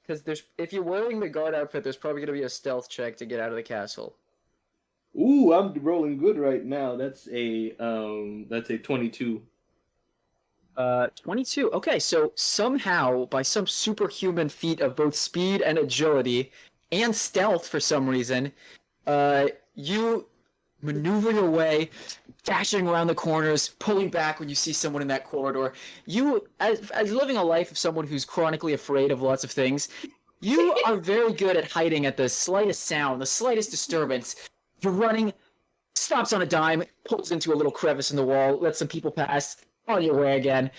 Because if you're wearing the guard outfit, there's probably gonna be a stealth check to get out of the castle. Ooh, I'm rolling good right now. That's a 22. 22. Okay, so somehow, by some superhuman feat of both speed and agility, and stealth for some reason, you maneuver your way, dashing around the corners, pulling back when you see someone in that corridor. You, as living a life of someone who's chronically afraid of lots of things, you are very good at hiding at the slightest sound, the slightest disturbance. You're running, stops on a dime, pulls into a little crevice in the wall, lets some people pass, on your way again.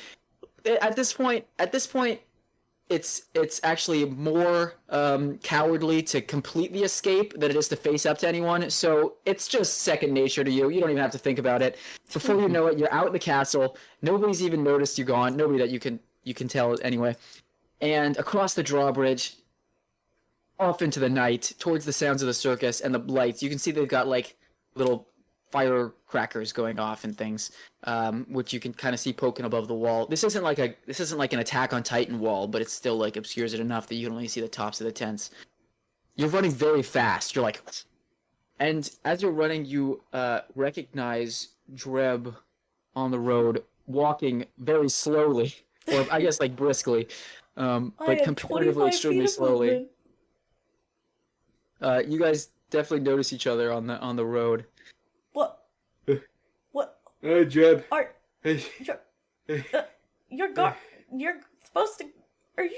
At this point, it's actually more cowardly to completely escape than it is to face up to anyone. So it's just second nature to you. You don't even have to think about it. Before you know it, you're out in the castle. Nobody's even noticed you're gone. Nobody that you can tell anyway. And across the drawbridge, off into the night, towards the sounds of the circus and the lights, you can see they've got like little firecrackers going off and things, which you can kind of see poking above the wall. This isn't like an Attack on Titan wall, but it still like obscures it enough that you can only see the tops of the tents. You're running very fast. You're like, and as you're running, you recognize Dreb on the road, walking very slowly, or I guess like briskly, but comparatively extremely slowly. You guys definitely notice each other on the road. What? What? Hey, Dreb. Are Hey. you're supposed to? Aren't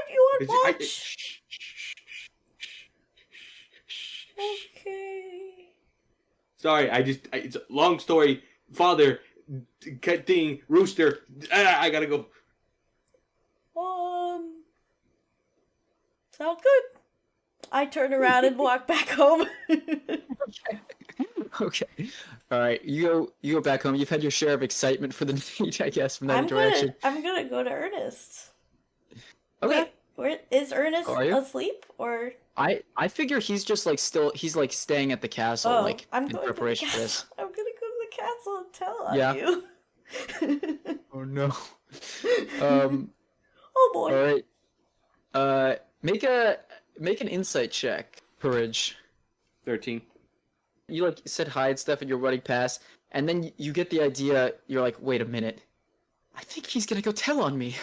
you on watch? Okay. Sorry, it's a long story. Father, thing, rooster. I gotta go. Sounds good. I turn around and walk back home. Okay. All right. You go back home. You've had your share of excitement for the night, I guess, from that interaction. I'm gonna go to Ernest. Okay. Wait, is Ernest Oh, are you? asleep or? I figure he's just like he's like staying at the castle, Oh, like I'm in going preparation to for the this. castle. I'm gonna go to the castle and tell on Yeah. you. Oh no. Oh boy. All right. Make an insight check, Courage. 13. You like said hi and stuff, and you're running past, and then you get the idea. You're like, wait a minute, I think he's gonna go tell on me.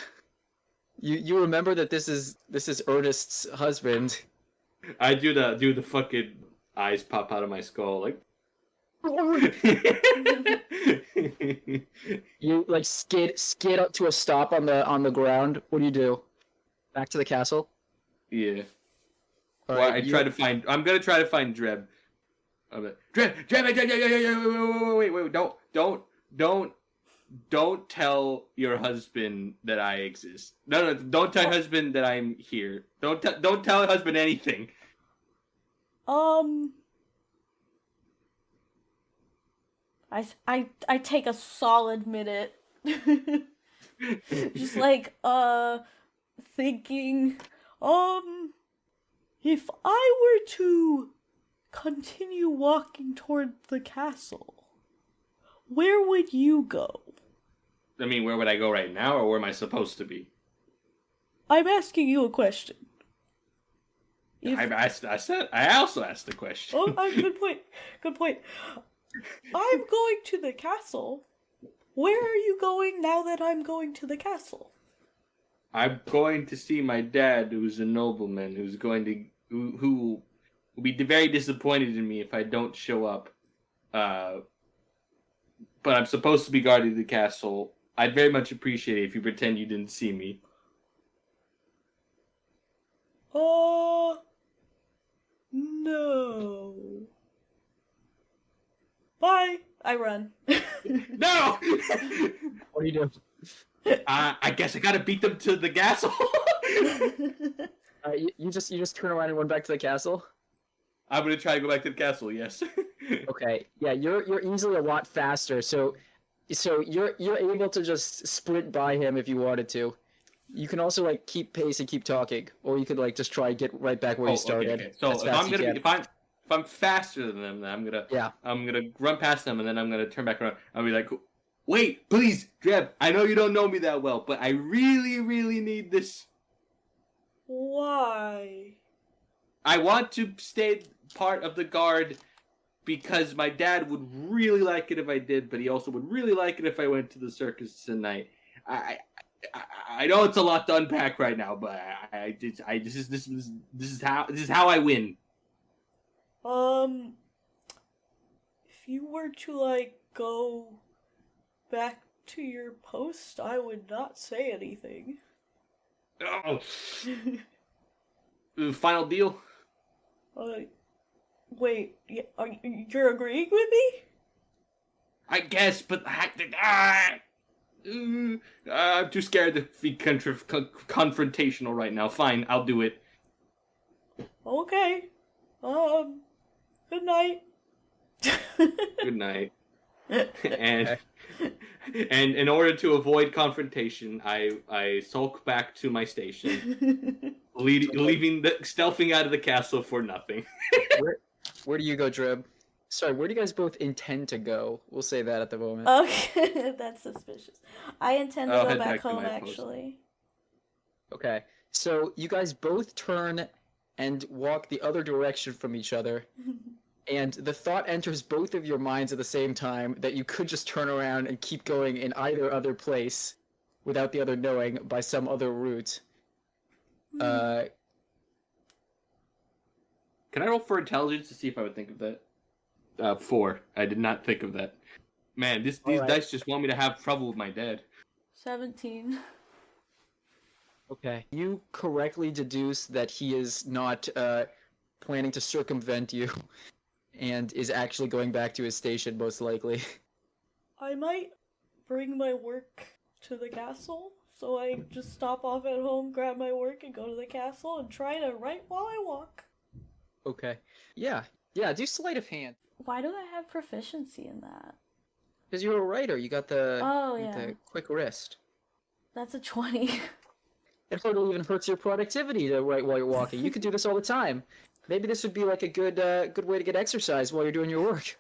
You remember that this is Ernest's husband. I do the fucking eyes pop out of my skull like. You like skid up to a stop on the ground. What do? Back to the castle. Yeah. All Well, right, I'm gonna try to find Dreb. Dreb, wait, don't tell your husband that I exist. No, don't tell your husband that I'm here. Don't tell your husband anything. I take a solid minute. Just like, thinking, if I were to continue walking toward the castle, where would you go? I mean, where would I go right now, or where am I supposed to be? I'm asking you a question. I also asked the question. Oh, good point. Good point. I'm going to the castle. Where are you going now that I'm going to the castle? I'm going to see my dad, who's a nobleman, who will be very disappointed in me if I don't show up. But I'm supposed to be guarding the castle. I'd very much appreciate it if you pretend you didn't see me. No. Bye. I run. No! What do you do? I guess I gotta beat them to the castle. You just turn around and run back to the castle. I'm gonna try to go back to the castle. Yes. Okay. Yeah, you're easily a lot faster. So you're able to just sprint by him if you wanted to. You can also like keep pace and keep talking, or you could like just try and get right back where you started. Okay. So if I'm faster than them, then I'm gonna run past them, and then I'm gonna turn back around. I'll be like, wait, please, Dreb. I know you don't know me that well, but I really, really need this. Why? I want to stay part of the guard because my dad would really like it if I did, but he also would really like it if I went to the circus tonight. I know it's a lot to unpack right now, but this is how I win. If you were to like go back to your post, I would not say anything. Oh. Final deal. Wait, you're agreeing with me? I guess, but I'm too scared to be confrontational right now. Fine, I'll do it. Okay. Good night. Good night. And in order to avoid confrontation, I sulk back to my station, leaving stealthing out of the castle for nothing. Where do you go, Dreb? Sorry, where do you guys both intend to go? We'll say that at the moment. Okay, that's suspicious. I intend to I'll go head back back to home, my post. actually. Okay, so you guys both turn and walk the other direction from each other, and the thought enters both of your minds at the same time that you could just turn around and keep going in either other place without the other knowing by some other route. Can I roll for intelligence to see if I would think of that? 4. I did not think of that. Man, these dice just want me to have trouble with my dad. 17. Okay. You correctly deduce that he is not planning to circumvent you and is actually going back to his station, most likely. I might bring my work to the castle, so I just stop off at home, grab my work, and go to the castle and try to write while I walk. Okay. Yeah, do sleight of hand. Why do I have proficiency in that? Because you're a writer, you got the, the quick wrist. That's a 20. It hardly even hurts your productivity to write while you're walking. You could do this all the time. Maybe this would be like a good way to get exercise while you're doing your work.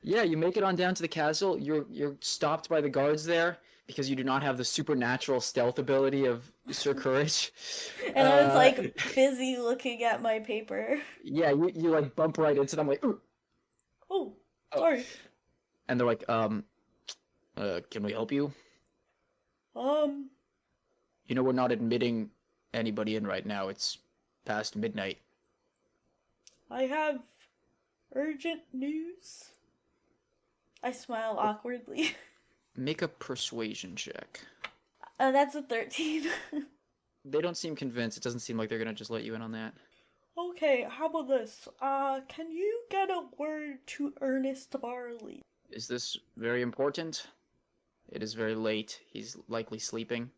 Yeah, you make it on down to the castle. You're stopped by the guards there because you do not have the supernatural stealth ability of Sir Courage. And I was like busy looking at my paper. Yeah, you like bump right into them like, ooh. Oh, sorry. And they're like, can we help you? You know, we're not admitting anybody in right now. It's past midnight. I have urgent news. I smile awkwardly. Make a persuasion check. That's a 13. They don't seem convinced. It doesn't seem like they're gonna just let you in on that. Okay, how about this? Can you get a word to Ernest Barley? Is this very important? It is very late. He's likely sleeping.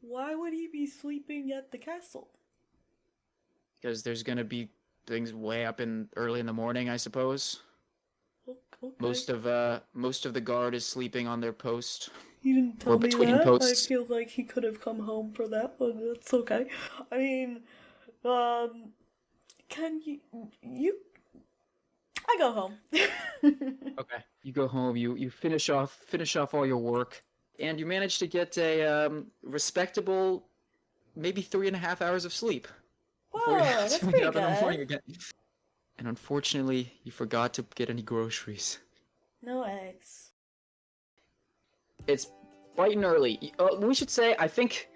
Why would he be sleeping at the castle? Because there's gonna be things way up in early in the morning, I suppose. Okay. Most of the guard is sleeping on their post. He didn't tell Or me between that. posts. I feel like he could have come home for that, but that's okay. I mean, can you? I go home. Okay. You go home. You finish off all your work, and you manage to get a respectable, maybe 3.5 hours of sleep. Whoa, You have that's to pretty get up in the morning good. again. And unfortunately, you forgot to get any groceries. No eggs. It's bright and early. We should say, I think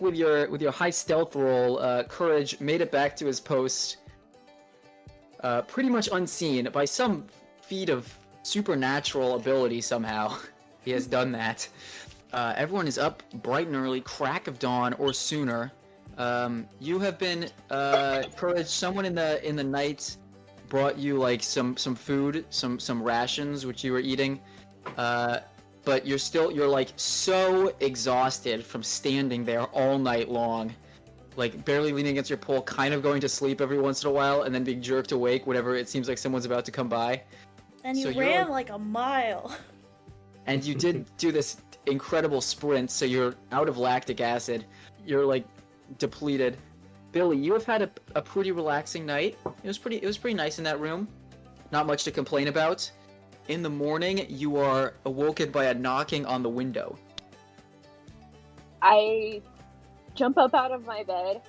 with your high stealth roll, Courage made it back to his post, pretty much unseen by some feat of supernatural ability somehow. He has done that. Everyone is up bright and early, crack of dawn or sooner. You have been Courage. Someone in the night brought you like some food, some rations which you were eating. But you're like so exhausted from standing there all night long, like barely leaning against your pole, kind of going to sleep every once in a while, and then being jerked awake whenever it seems like someone's about to come by. And you So you're ran like- like a mile. And you did do this incredible sprint, so you're out of lactic acid. You're like depleted. Billy, you have had a pretty relaxing night. It was pretty nice in that room. Not much to complain about. In the morning, you are awoken by a knocking on the window. I jump up out of my bed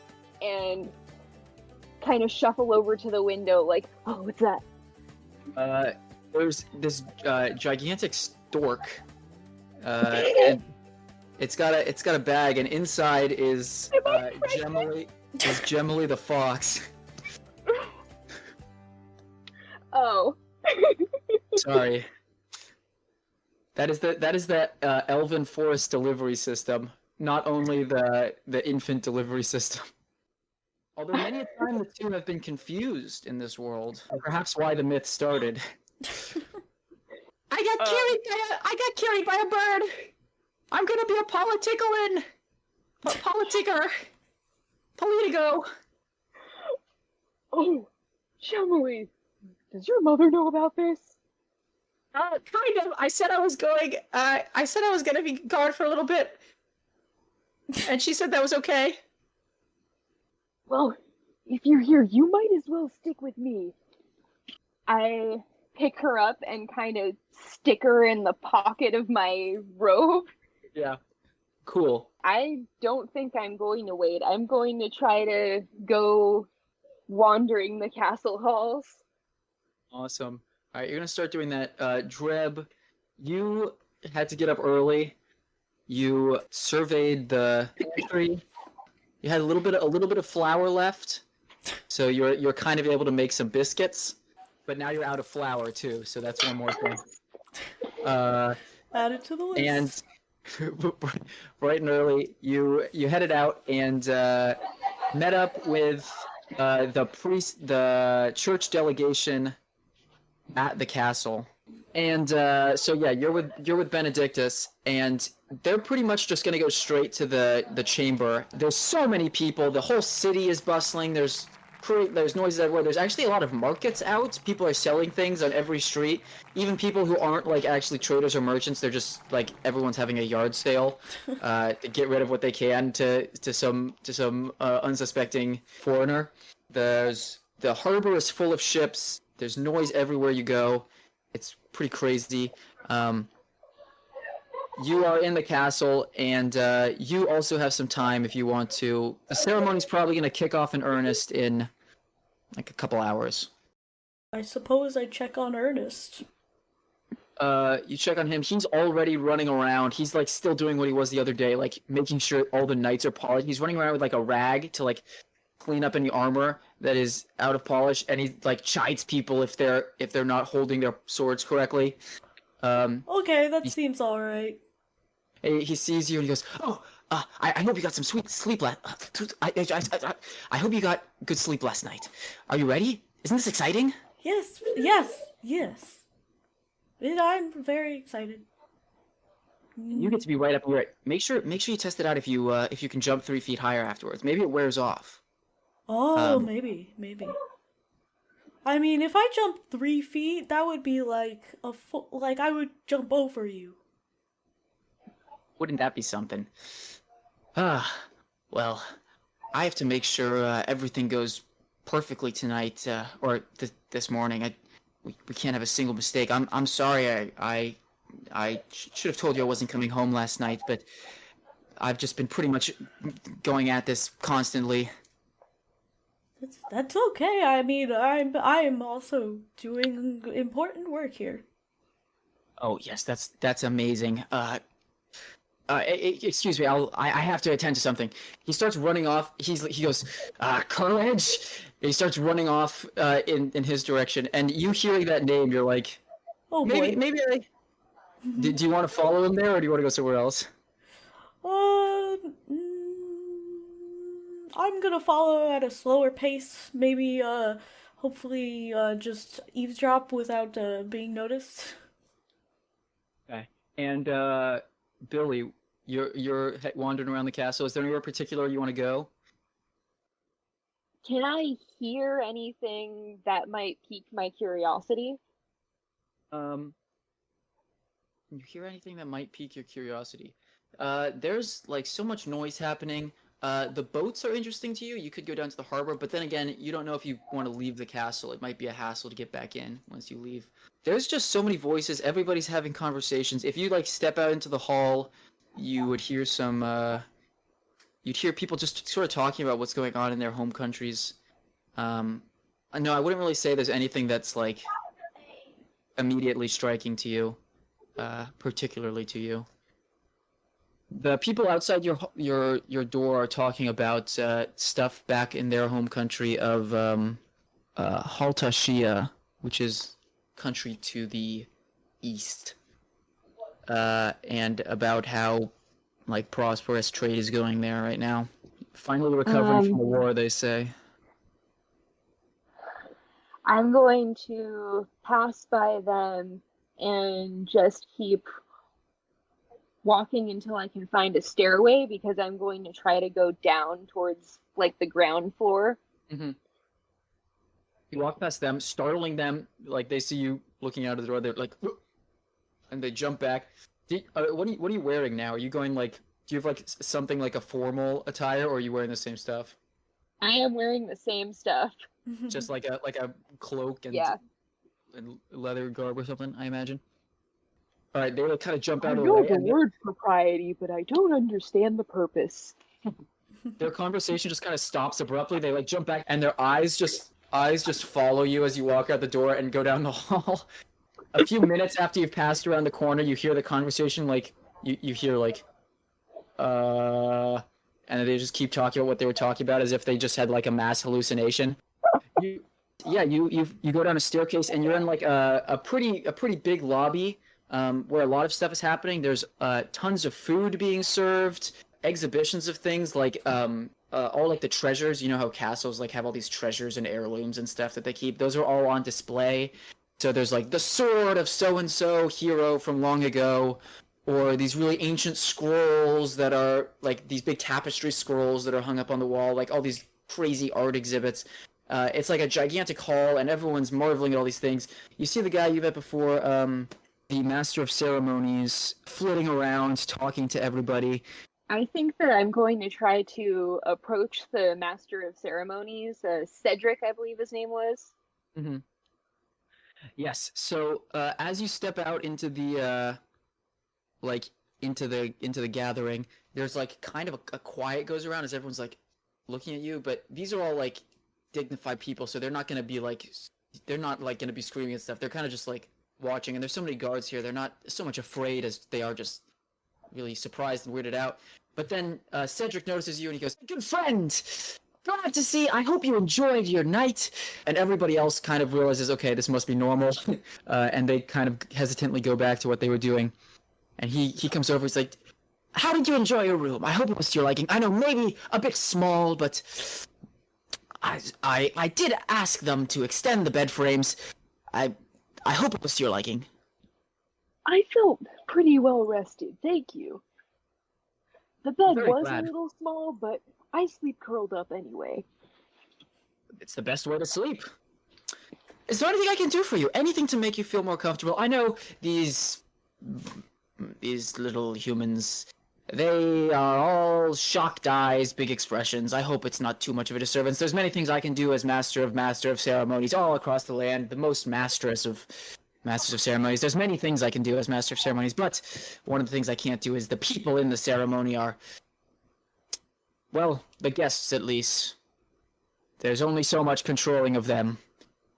and kind of shuffle over to the window, like, oh, what's that? There's this gigantic stork, and it's got a bag, and inside is Gemily the fox. Oh. Sorry. That is the elven forest delivery system, not only the infant delivery system. Although many a time the two have been confused in this world, perhaps why the myth started. I got carried by a bird. I'm gonna be a politico. Oh, Shamily, does your mother know about this? Kind of. I said I was gonna be guard for a little bit, and she said that was okay. Well, if you're here, you might as well stick with me. I pick her up and kind of stick her in the pocket of my robe. Yeah. Cool. I don't think I'm going to wait. I'm going to try to go wandering the castle halls. Awesome. All right, you're gonna start doing that. Dreb, you had to get up early. You surveyed the pantry. You had a little bit of flour left, so you're kind of able to make some biscuits. But now you're out of flour too, so that's one more thing. Add it to the list. And bright and early, you headed out and met up with the church delegation at the castle. And so yeah, you're with Benedictus, and they're pretty much just gonna go straight to the chamber. There's so many people. The whole city is bustling. There's noises everywhere. There's actually a lot of markets out. People are selling things on every street. Even people who aren't like actually traders or merchants, they're just like everyone's having a yard sale to get rid of what they can to some unsuspecting foreigner. The harbor is full of ships. There's noise everywhere you go. It's pretty crazy. You are in the castle, and you also have some time if you want to. The ceremony's probably going to kick off in earnest in like a couple hours. I suppose I check on Ernest. You check on him. He's already running around. He's like still doing what he was the other day, like making sure all the knights are polished. He's running around with like a rag to like clean up any armor that is out of polish, and he like chides people if they're not holding their swords correctly. Okay, that seems alright. He sees you and he goes, "Oh, I hope you got some sweet sleep last. I hope you got good sleep last night. Are you ready? Isn't this exciting?" Yes, yes, yes. I'm very excited. You get to be right up near it. Make sure you test it out if you can jump 3 feet higher afterwards. Maybe it wears off. Oh, Um, maybe. I mean, if I jump 3 feet, that would be like like I would jump over you. Wouldn't that be something? Well, I have to make sure everything goes perfectly tonight, or this morning. We can't have a single mistake. I'm sorry. I should have told you I wasn't coming home last night, but I've just been pretty much going at this constantly. That's okay. I mean, I'm also doing important work here. Oh yes, that's amazing. Excuse me. I have to attend to something. He starts running off. He goes, courage. He starts running off in his direction, and you hearing that name, you're like, Oh boy. maybe I. Do you want to follow him there, or do you want to go somewhere else? Uh, I'm gonna follow at a slower pace. Maybe, hopefully, just eavesdrop without being noticed. Okay. And Billy, you're wandering around the castle. Is there anywhere particular you want to go? Can I hear anything that might pique my curiosity? Can you hear anything that might pique your curiosity? There's like so much noise happening. The boats are interesting to you. You could go down to the harbor, but then again, you don't know if you want to leave the castle. It might be a hassle to get back in once you leave. There's just so many voices. Everybody's having conversations. If you like step out into the hall, you would hear you'd hear people just sort of talking about what's going on in their home countries. No, I wouldn't really say there's anything that's like immediately striking to you, particularly to you. The people outside your door are talking about stuff back in their home country of Chaia, which is country to the east, and about how like prosperous trade is going there right now. Finally recovering from the war, they say. I'm going to pass by them and just keep walking until I can find a stairway, because I'm going to try to go down towards like the ground floor. Mm-hmm. You walk past them, startling them. Like they see you looking out of the door, they're like, and they jump back. What are you wearing now? Are you going like? Do you have like something like a formal attire, or are you wearing the same stuff? I am wearing the same stuff. Just like a cloak and leather garb or something, I imagine. All right, they will kind of jump out of the way. I know the word propriety, but I don't understand the purpose. Their conversation just kind of stops abruptly. They like jump back, and their eyes just follow you as you walk out the door and go down the hall. A few minutes after you've passed around the corner, you hear the conversation. Like you hear like, and they just keep talking about what they were talking about as if they just had like a mass hallucination. You go down a staircase and you're in like a pretty big lobby. Where a lot of stuff is happening. There's tons of food being served, exhibitions of things like all like the treasures. You know how castles like have all these treasures and heirlooms and stuff that they keep. Those are all on display. So there's like the sword of so-and-so hero from long ago, or these really ancient scrolls that are like these big tapestry scrolls that are hung up on the wall, like all these crazy art exhibits. It's like a gigantic hall and everyone's marveling at all these things. You see the guy you met before, the master of ceremonies, flitting around, talking to everybody. I think that I'm going to try to approach the master of ceremonies, Cedric, I believe his name was. Mm-hmm. Yes. So as you step out into the into the gathering, there's like kind of a quiet goes around as everyone's like looking at you. But these are all like dignified people, so they're not going to be like going to be screaming and stuff. They're kind of just like watching, and there's so many guards here. They're not so much afraid as they are just really surprised and weirded out. But then Cedric notices you and he goes, "Good friend, glad to see. I hope you enjoyed your night." And everybody else kind of realizes, okay, this must be normal, and they kind of hesitantly go back to what they were doing. And he comes over. He's like, "How did you enjoy your room? I hope it was to your liking. I know maybe a bit small, but I did ask them to extend the bed frames. I hope it was to your liking. I felt pretty well rested, thank you. The bed Very was glad. a little small, but I sleep curled up anyway. It's the best way to sleep. Is there anything I can do for you? Anything to make you feel more comfortable? I know these little humans, they are all shocked eyes, big expressions. I hope it's not too much of a disturbance. There's many things I can do as master of ceremonies all across the land, the most masters of ceremonies. There's many things I can do as master of ceremonies, but one of the things I can't do is the people in the ceremony are, well, the guests at least. There's only so much controlling of them,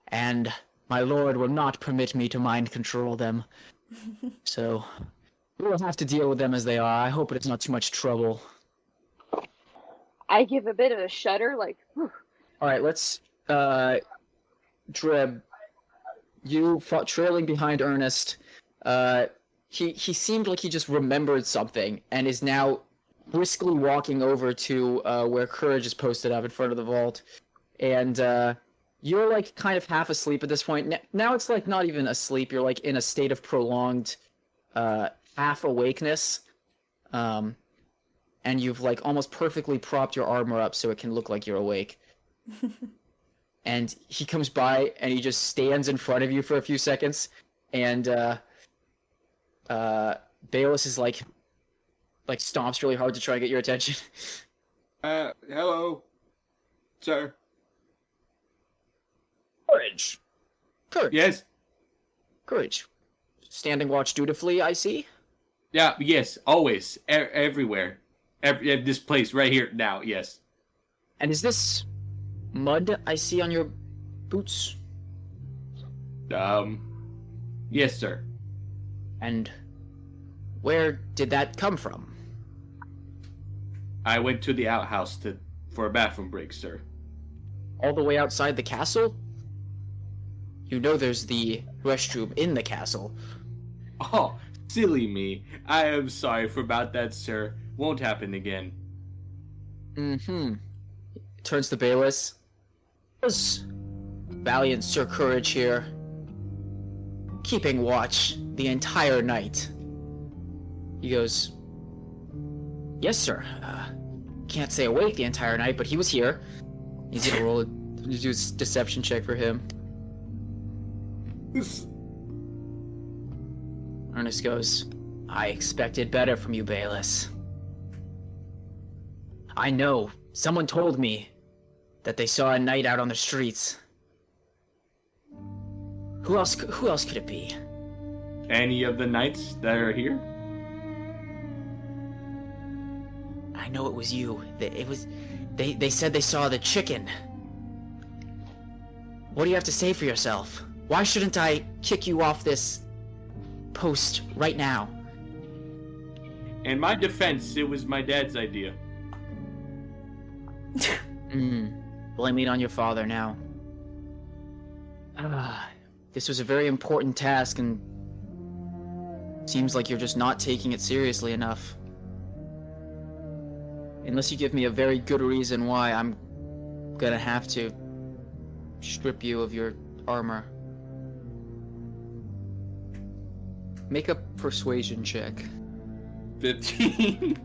and my lord will not permit me to mind control them. So we'll have to deal with them as they are. I hope it's not too much trouble. I give a bit of a shudder, like, whew. Alright, let's, Dreb, you fought trailing behind Ernest. He seemed like he just remembered something, and is now briskly walking over to, where Courage is posted up in front of the vault. And, you're, like, kind of half asleep at this point. Now it's, like, not even asleep. You're, like, in a state of prolonged, half-awakeness. And you've, like, almost perfectly propped your armor up so it can look like you're awake. And he comes by, and he just stands in front of you for a few seconds. And, Bayless is, like, stomps really hard to try and get your attention. Hello, sir. Courage. Courage. Yes. Courage. Standing watch dutifully, I see. Yeah, yes, always. Everywhere. This place right here now, yes. And is this mud I see on your boots? Yes, sir. And where did that come from? I went to the outhouse for a bathroom break, sir. All the way outside the castle? You know there's the restroom in the castle. Oh, silly me. I am sorry for about that, sir. Won't happen again. Mm-hmm. Turns to Bayless. Was valiant Sir Courage here, keeping watch the entire night. He goes, yes, sir. Can't say awake the entire night, but he was here. He's gonna roll do a deception check for him. Ernest goes, I expected better from you, Bayless. I know. Someone told me that they saw a knight out on the streets. Who else could it be? Any of the knights that are here? I know it was you. They said they saw the chicken. What do you have to say for yourself? Why shouldn't I kick you off this post right now? In my defense, it was my dad's idea. Blame it on your father now. This was a very important task, and seems like you're just not taking it seriously enough. Unless you give me a very good reason why, I'm gonna have to strip you of your armor. Make a persuasion check. 15.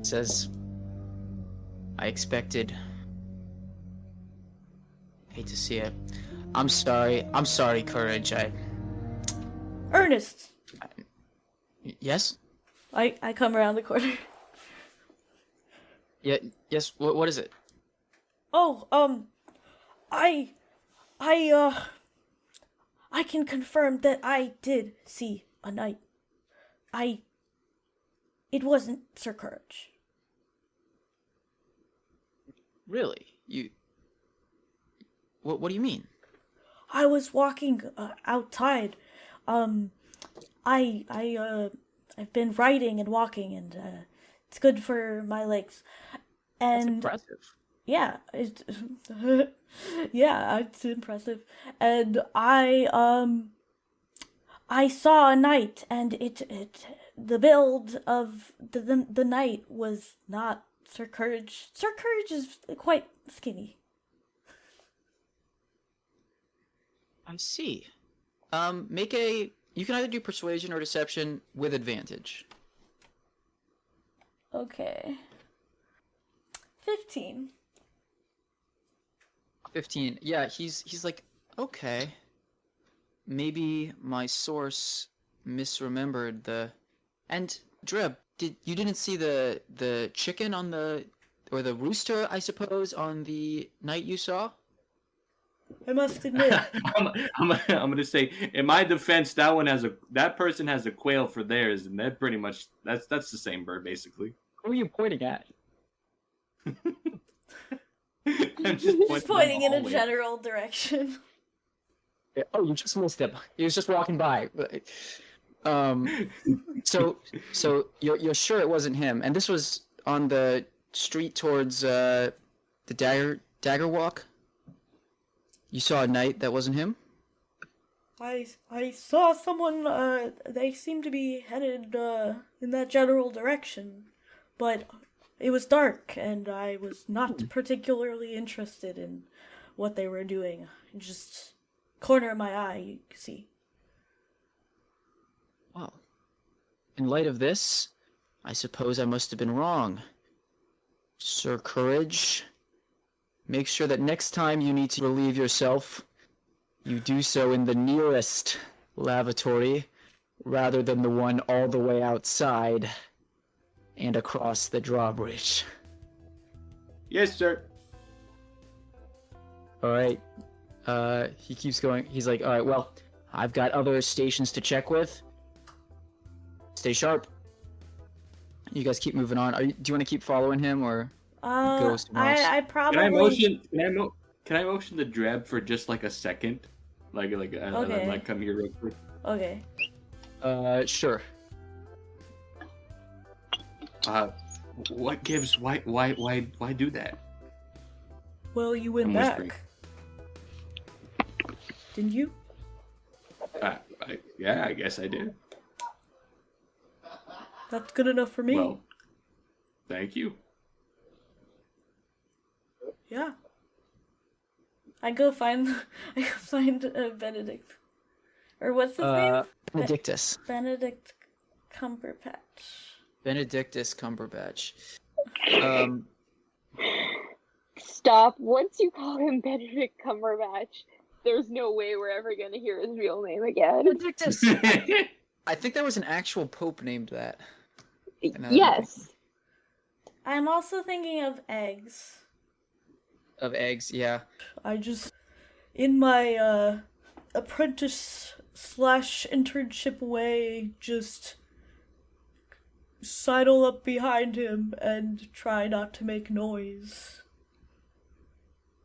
Says, I expected. Hate to see it. I'm sorry, Courage. Ernest! Yes? I come around the corner. Yeah, yes, what is it? Oh, I can confirm that I did see a knight. It wasn't Sir Courage. Really? What do you mean? I was walking outside. I've been riding and walking, and it's good for my legs. And That's impressive. yeah, yeah, it's impressive. And I saw a knight, and the build of the knight was not Sir Courage. Sir Courage is quite skinny. I see. You can either do persuasion or deception with advantage. Okay. 15. 15. Yeah, he's like, okay. Maybe my source misremembered the... And, Dreb, you didn't see the chicken on the... Or the rooster, I suppose, on the night you saw? I must admit. I'm gonna say, in my defense, that person has a quail for theirs, and that pretty much that's the same bird basically. Who are you pointing at? I'm just pointing in a hallway. general direction. Oh, you just missed him. He was just walking by. So you're sure it wasn't him, and this was on the street towards the Dagger Walk? You saw a knight that wasn't him? I saw someone, they seemed to be headed, in that general direction, but it was dark, and I was not particularly interested in what they were doing. Just corner of my eye, you see. Well, in light of this, I suppose I must have been wrong. Sir Courage, make sure that next time you need to relieve yourself, you do so in the nearest lavatory, rather than the one all the way outside and across the drawbridge. Yes, sir. Alright. He keeps going. He's like, alright, well, I've got other stations to check with. Stay sharp. You guys keep moving on. Do you want to keep following him, or goes to Moss? I probably... Can I motion the Dreb for just like a second? Like come here real quick. Okay. Sure. What gives? Why do that? Well, you went I'm back. whispering. Didn't you? Yeah, I guess I did. That's good enough for me. Well, thank you. Yeah. I go find Benedict. Or what's his name? Benedictus. Benedict Cumberbatch. Benedictus Cumberbatch. Stop. Once you call him Benedict Cumberbatch, there's no way we're ever gonna hear his real name again. Benedictus! I think there was an actual pope named that. Yes. I'm also thinking of eggs. Of eggs, yeah. I just, in my apprentice / internship way, just sidle up behind him and try not to make noise.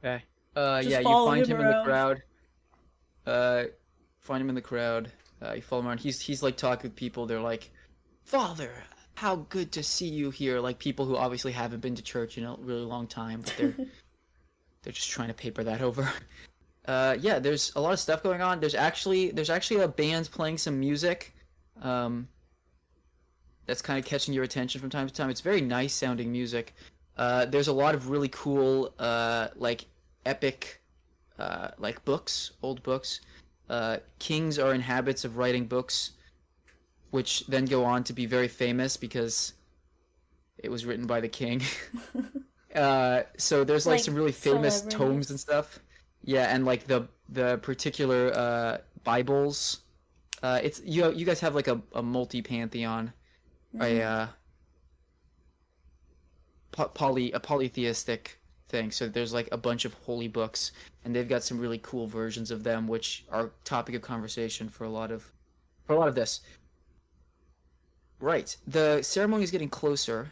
Okay. Just Yeah, you follow find him him in the around. crowd. Find him in the crowd. You follow him around. He's like talking with people. They're like, "Father, how good to see you here." Like people who obviously haven't been to church in a really long time, but they're just trying to paper that over. Yeah, there's a lot of stuff going on. There's actually a band playing some music. That's kind of catching your attention from time to time. It's very nice sounding music. There's a lot of really cool, like epic, like books, old books. Kings are in habits of writing books, which then go on to be very famous because it was written by the king. So there's like some really famous tomes and stuff. Yeah, and like the particular Bibles. It's you guys have like a multi-pantheon, a polytheistic thing. So there's like a bunch of holy books, and they've got some really cool versions of them, which are topic of conversation for a lot of this. Right, the ceremony is getting closer.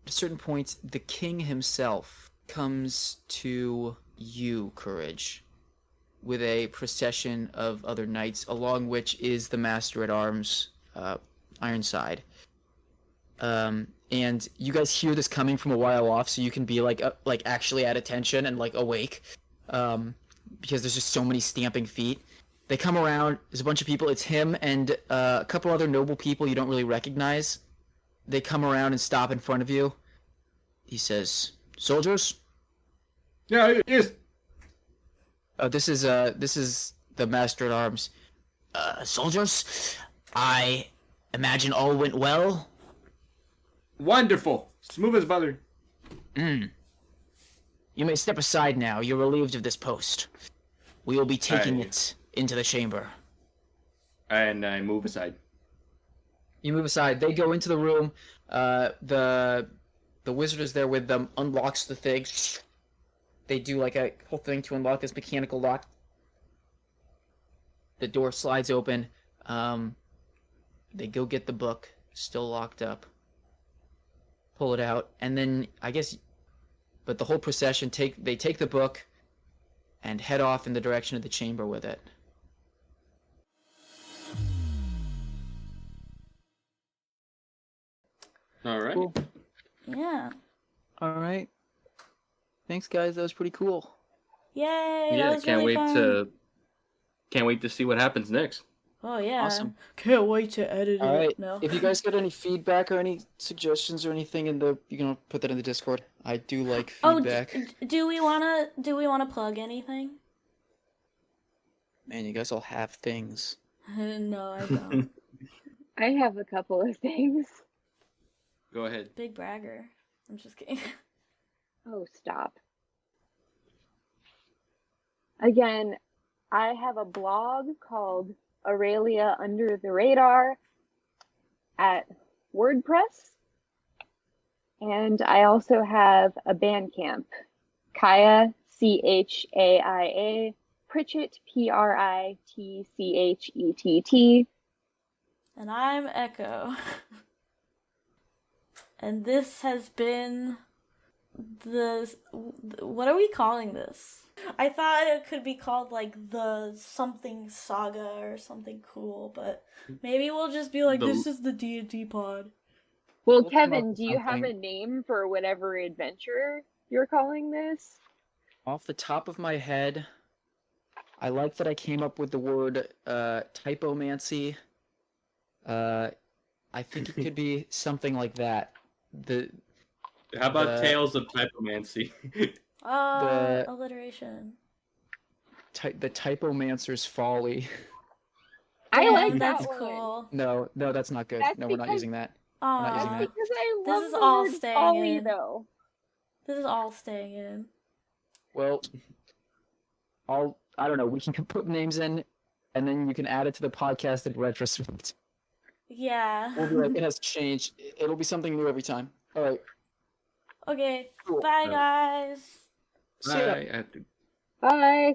At a certain point, the king himself comes to you, Courage, with a procession of other knights, along which is the Master at Arms, Ironside. And you guys hear this coming from a while off, so you can be like actually at attention and like awake, because there's just so many stamping feet. They come around. There's a bunch of people. It's him and a couple other noble people you don't really recognize. They come around and stop in front of you. he says, "Soldiers, Yeah, yes. This is the master at arms. soldiers, I imagine all went well." Wonderful. Smooth as butter. You may step aside now. You're relieved of this post. We will be taking it into the chamber. And I move aside. You move aside. They go into the room. The wizard is there with them. Unlocks the thing. They do like a whole thing to unlock this mechanical lock. The door slides open. They go get the book, still locked up. Pull it out, and then I guess, but the whole procession they take the book, and head off in the direction of the chamber with it. All right. Cool. Yeah. All right. Thanks, guys. That was pretty cool. Yay! Yeah, that was can't really wait fun. can't wait to see what happens next. Oh yeah. Awesome. Can't wait to edit All it. right. No. If you guys got any feedback or any suggestions or anything you can put that in the Discord. I do like feedback. Do we wanna plug anything? Man, you guys all have things. No, I don't. I have a couple of things. Go ahead. Big bragger. I'm just kidding. Oh, stop. Again, I have a blog called Aurelia Under the Radar at WordPress. And I also have a Bandcamp, Chaia, Chaia, Pritchett, Pritchett. And I'm Echo. And this has been what are we calling this? I thought it could be called like the something saga or something cool, but maybe we'll just be like, this is the D&D pod. Well, We'll come up Kevin, with do you have a something. name for whatever adventure you're calling this? Off the top of my head, I like that I came up with the word typomancy. I think it could be something like that. How about The- Tales of Typomancy? Alliteration. The typomancer's folly. I Damn, like that that's one. cool. No, that's not good. That's No, we're not because- using that. Aw, using that. Because I This love is the all word staying folly, in. though. this is all staying in. Well, I don't know. We can put names in, and then you can add it to the podcast in retrospect. Yeah. We'll be like, it has changed. It'll be something new every time. All right. Okay. Cool. Bye, guys. See ya. I have to Bye.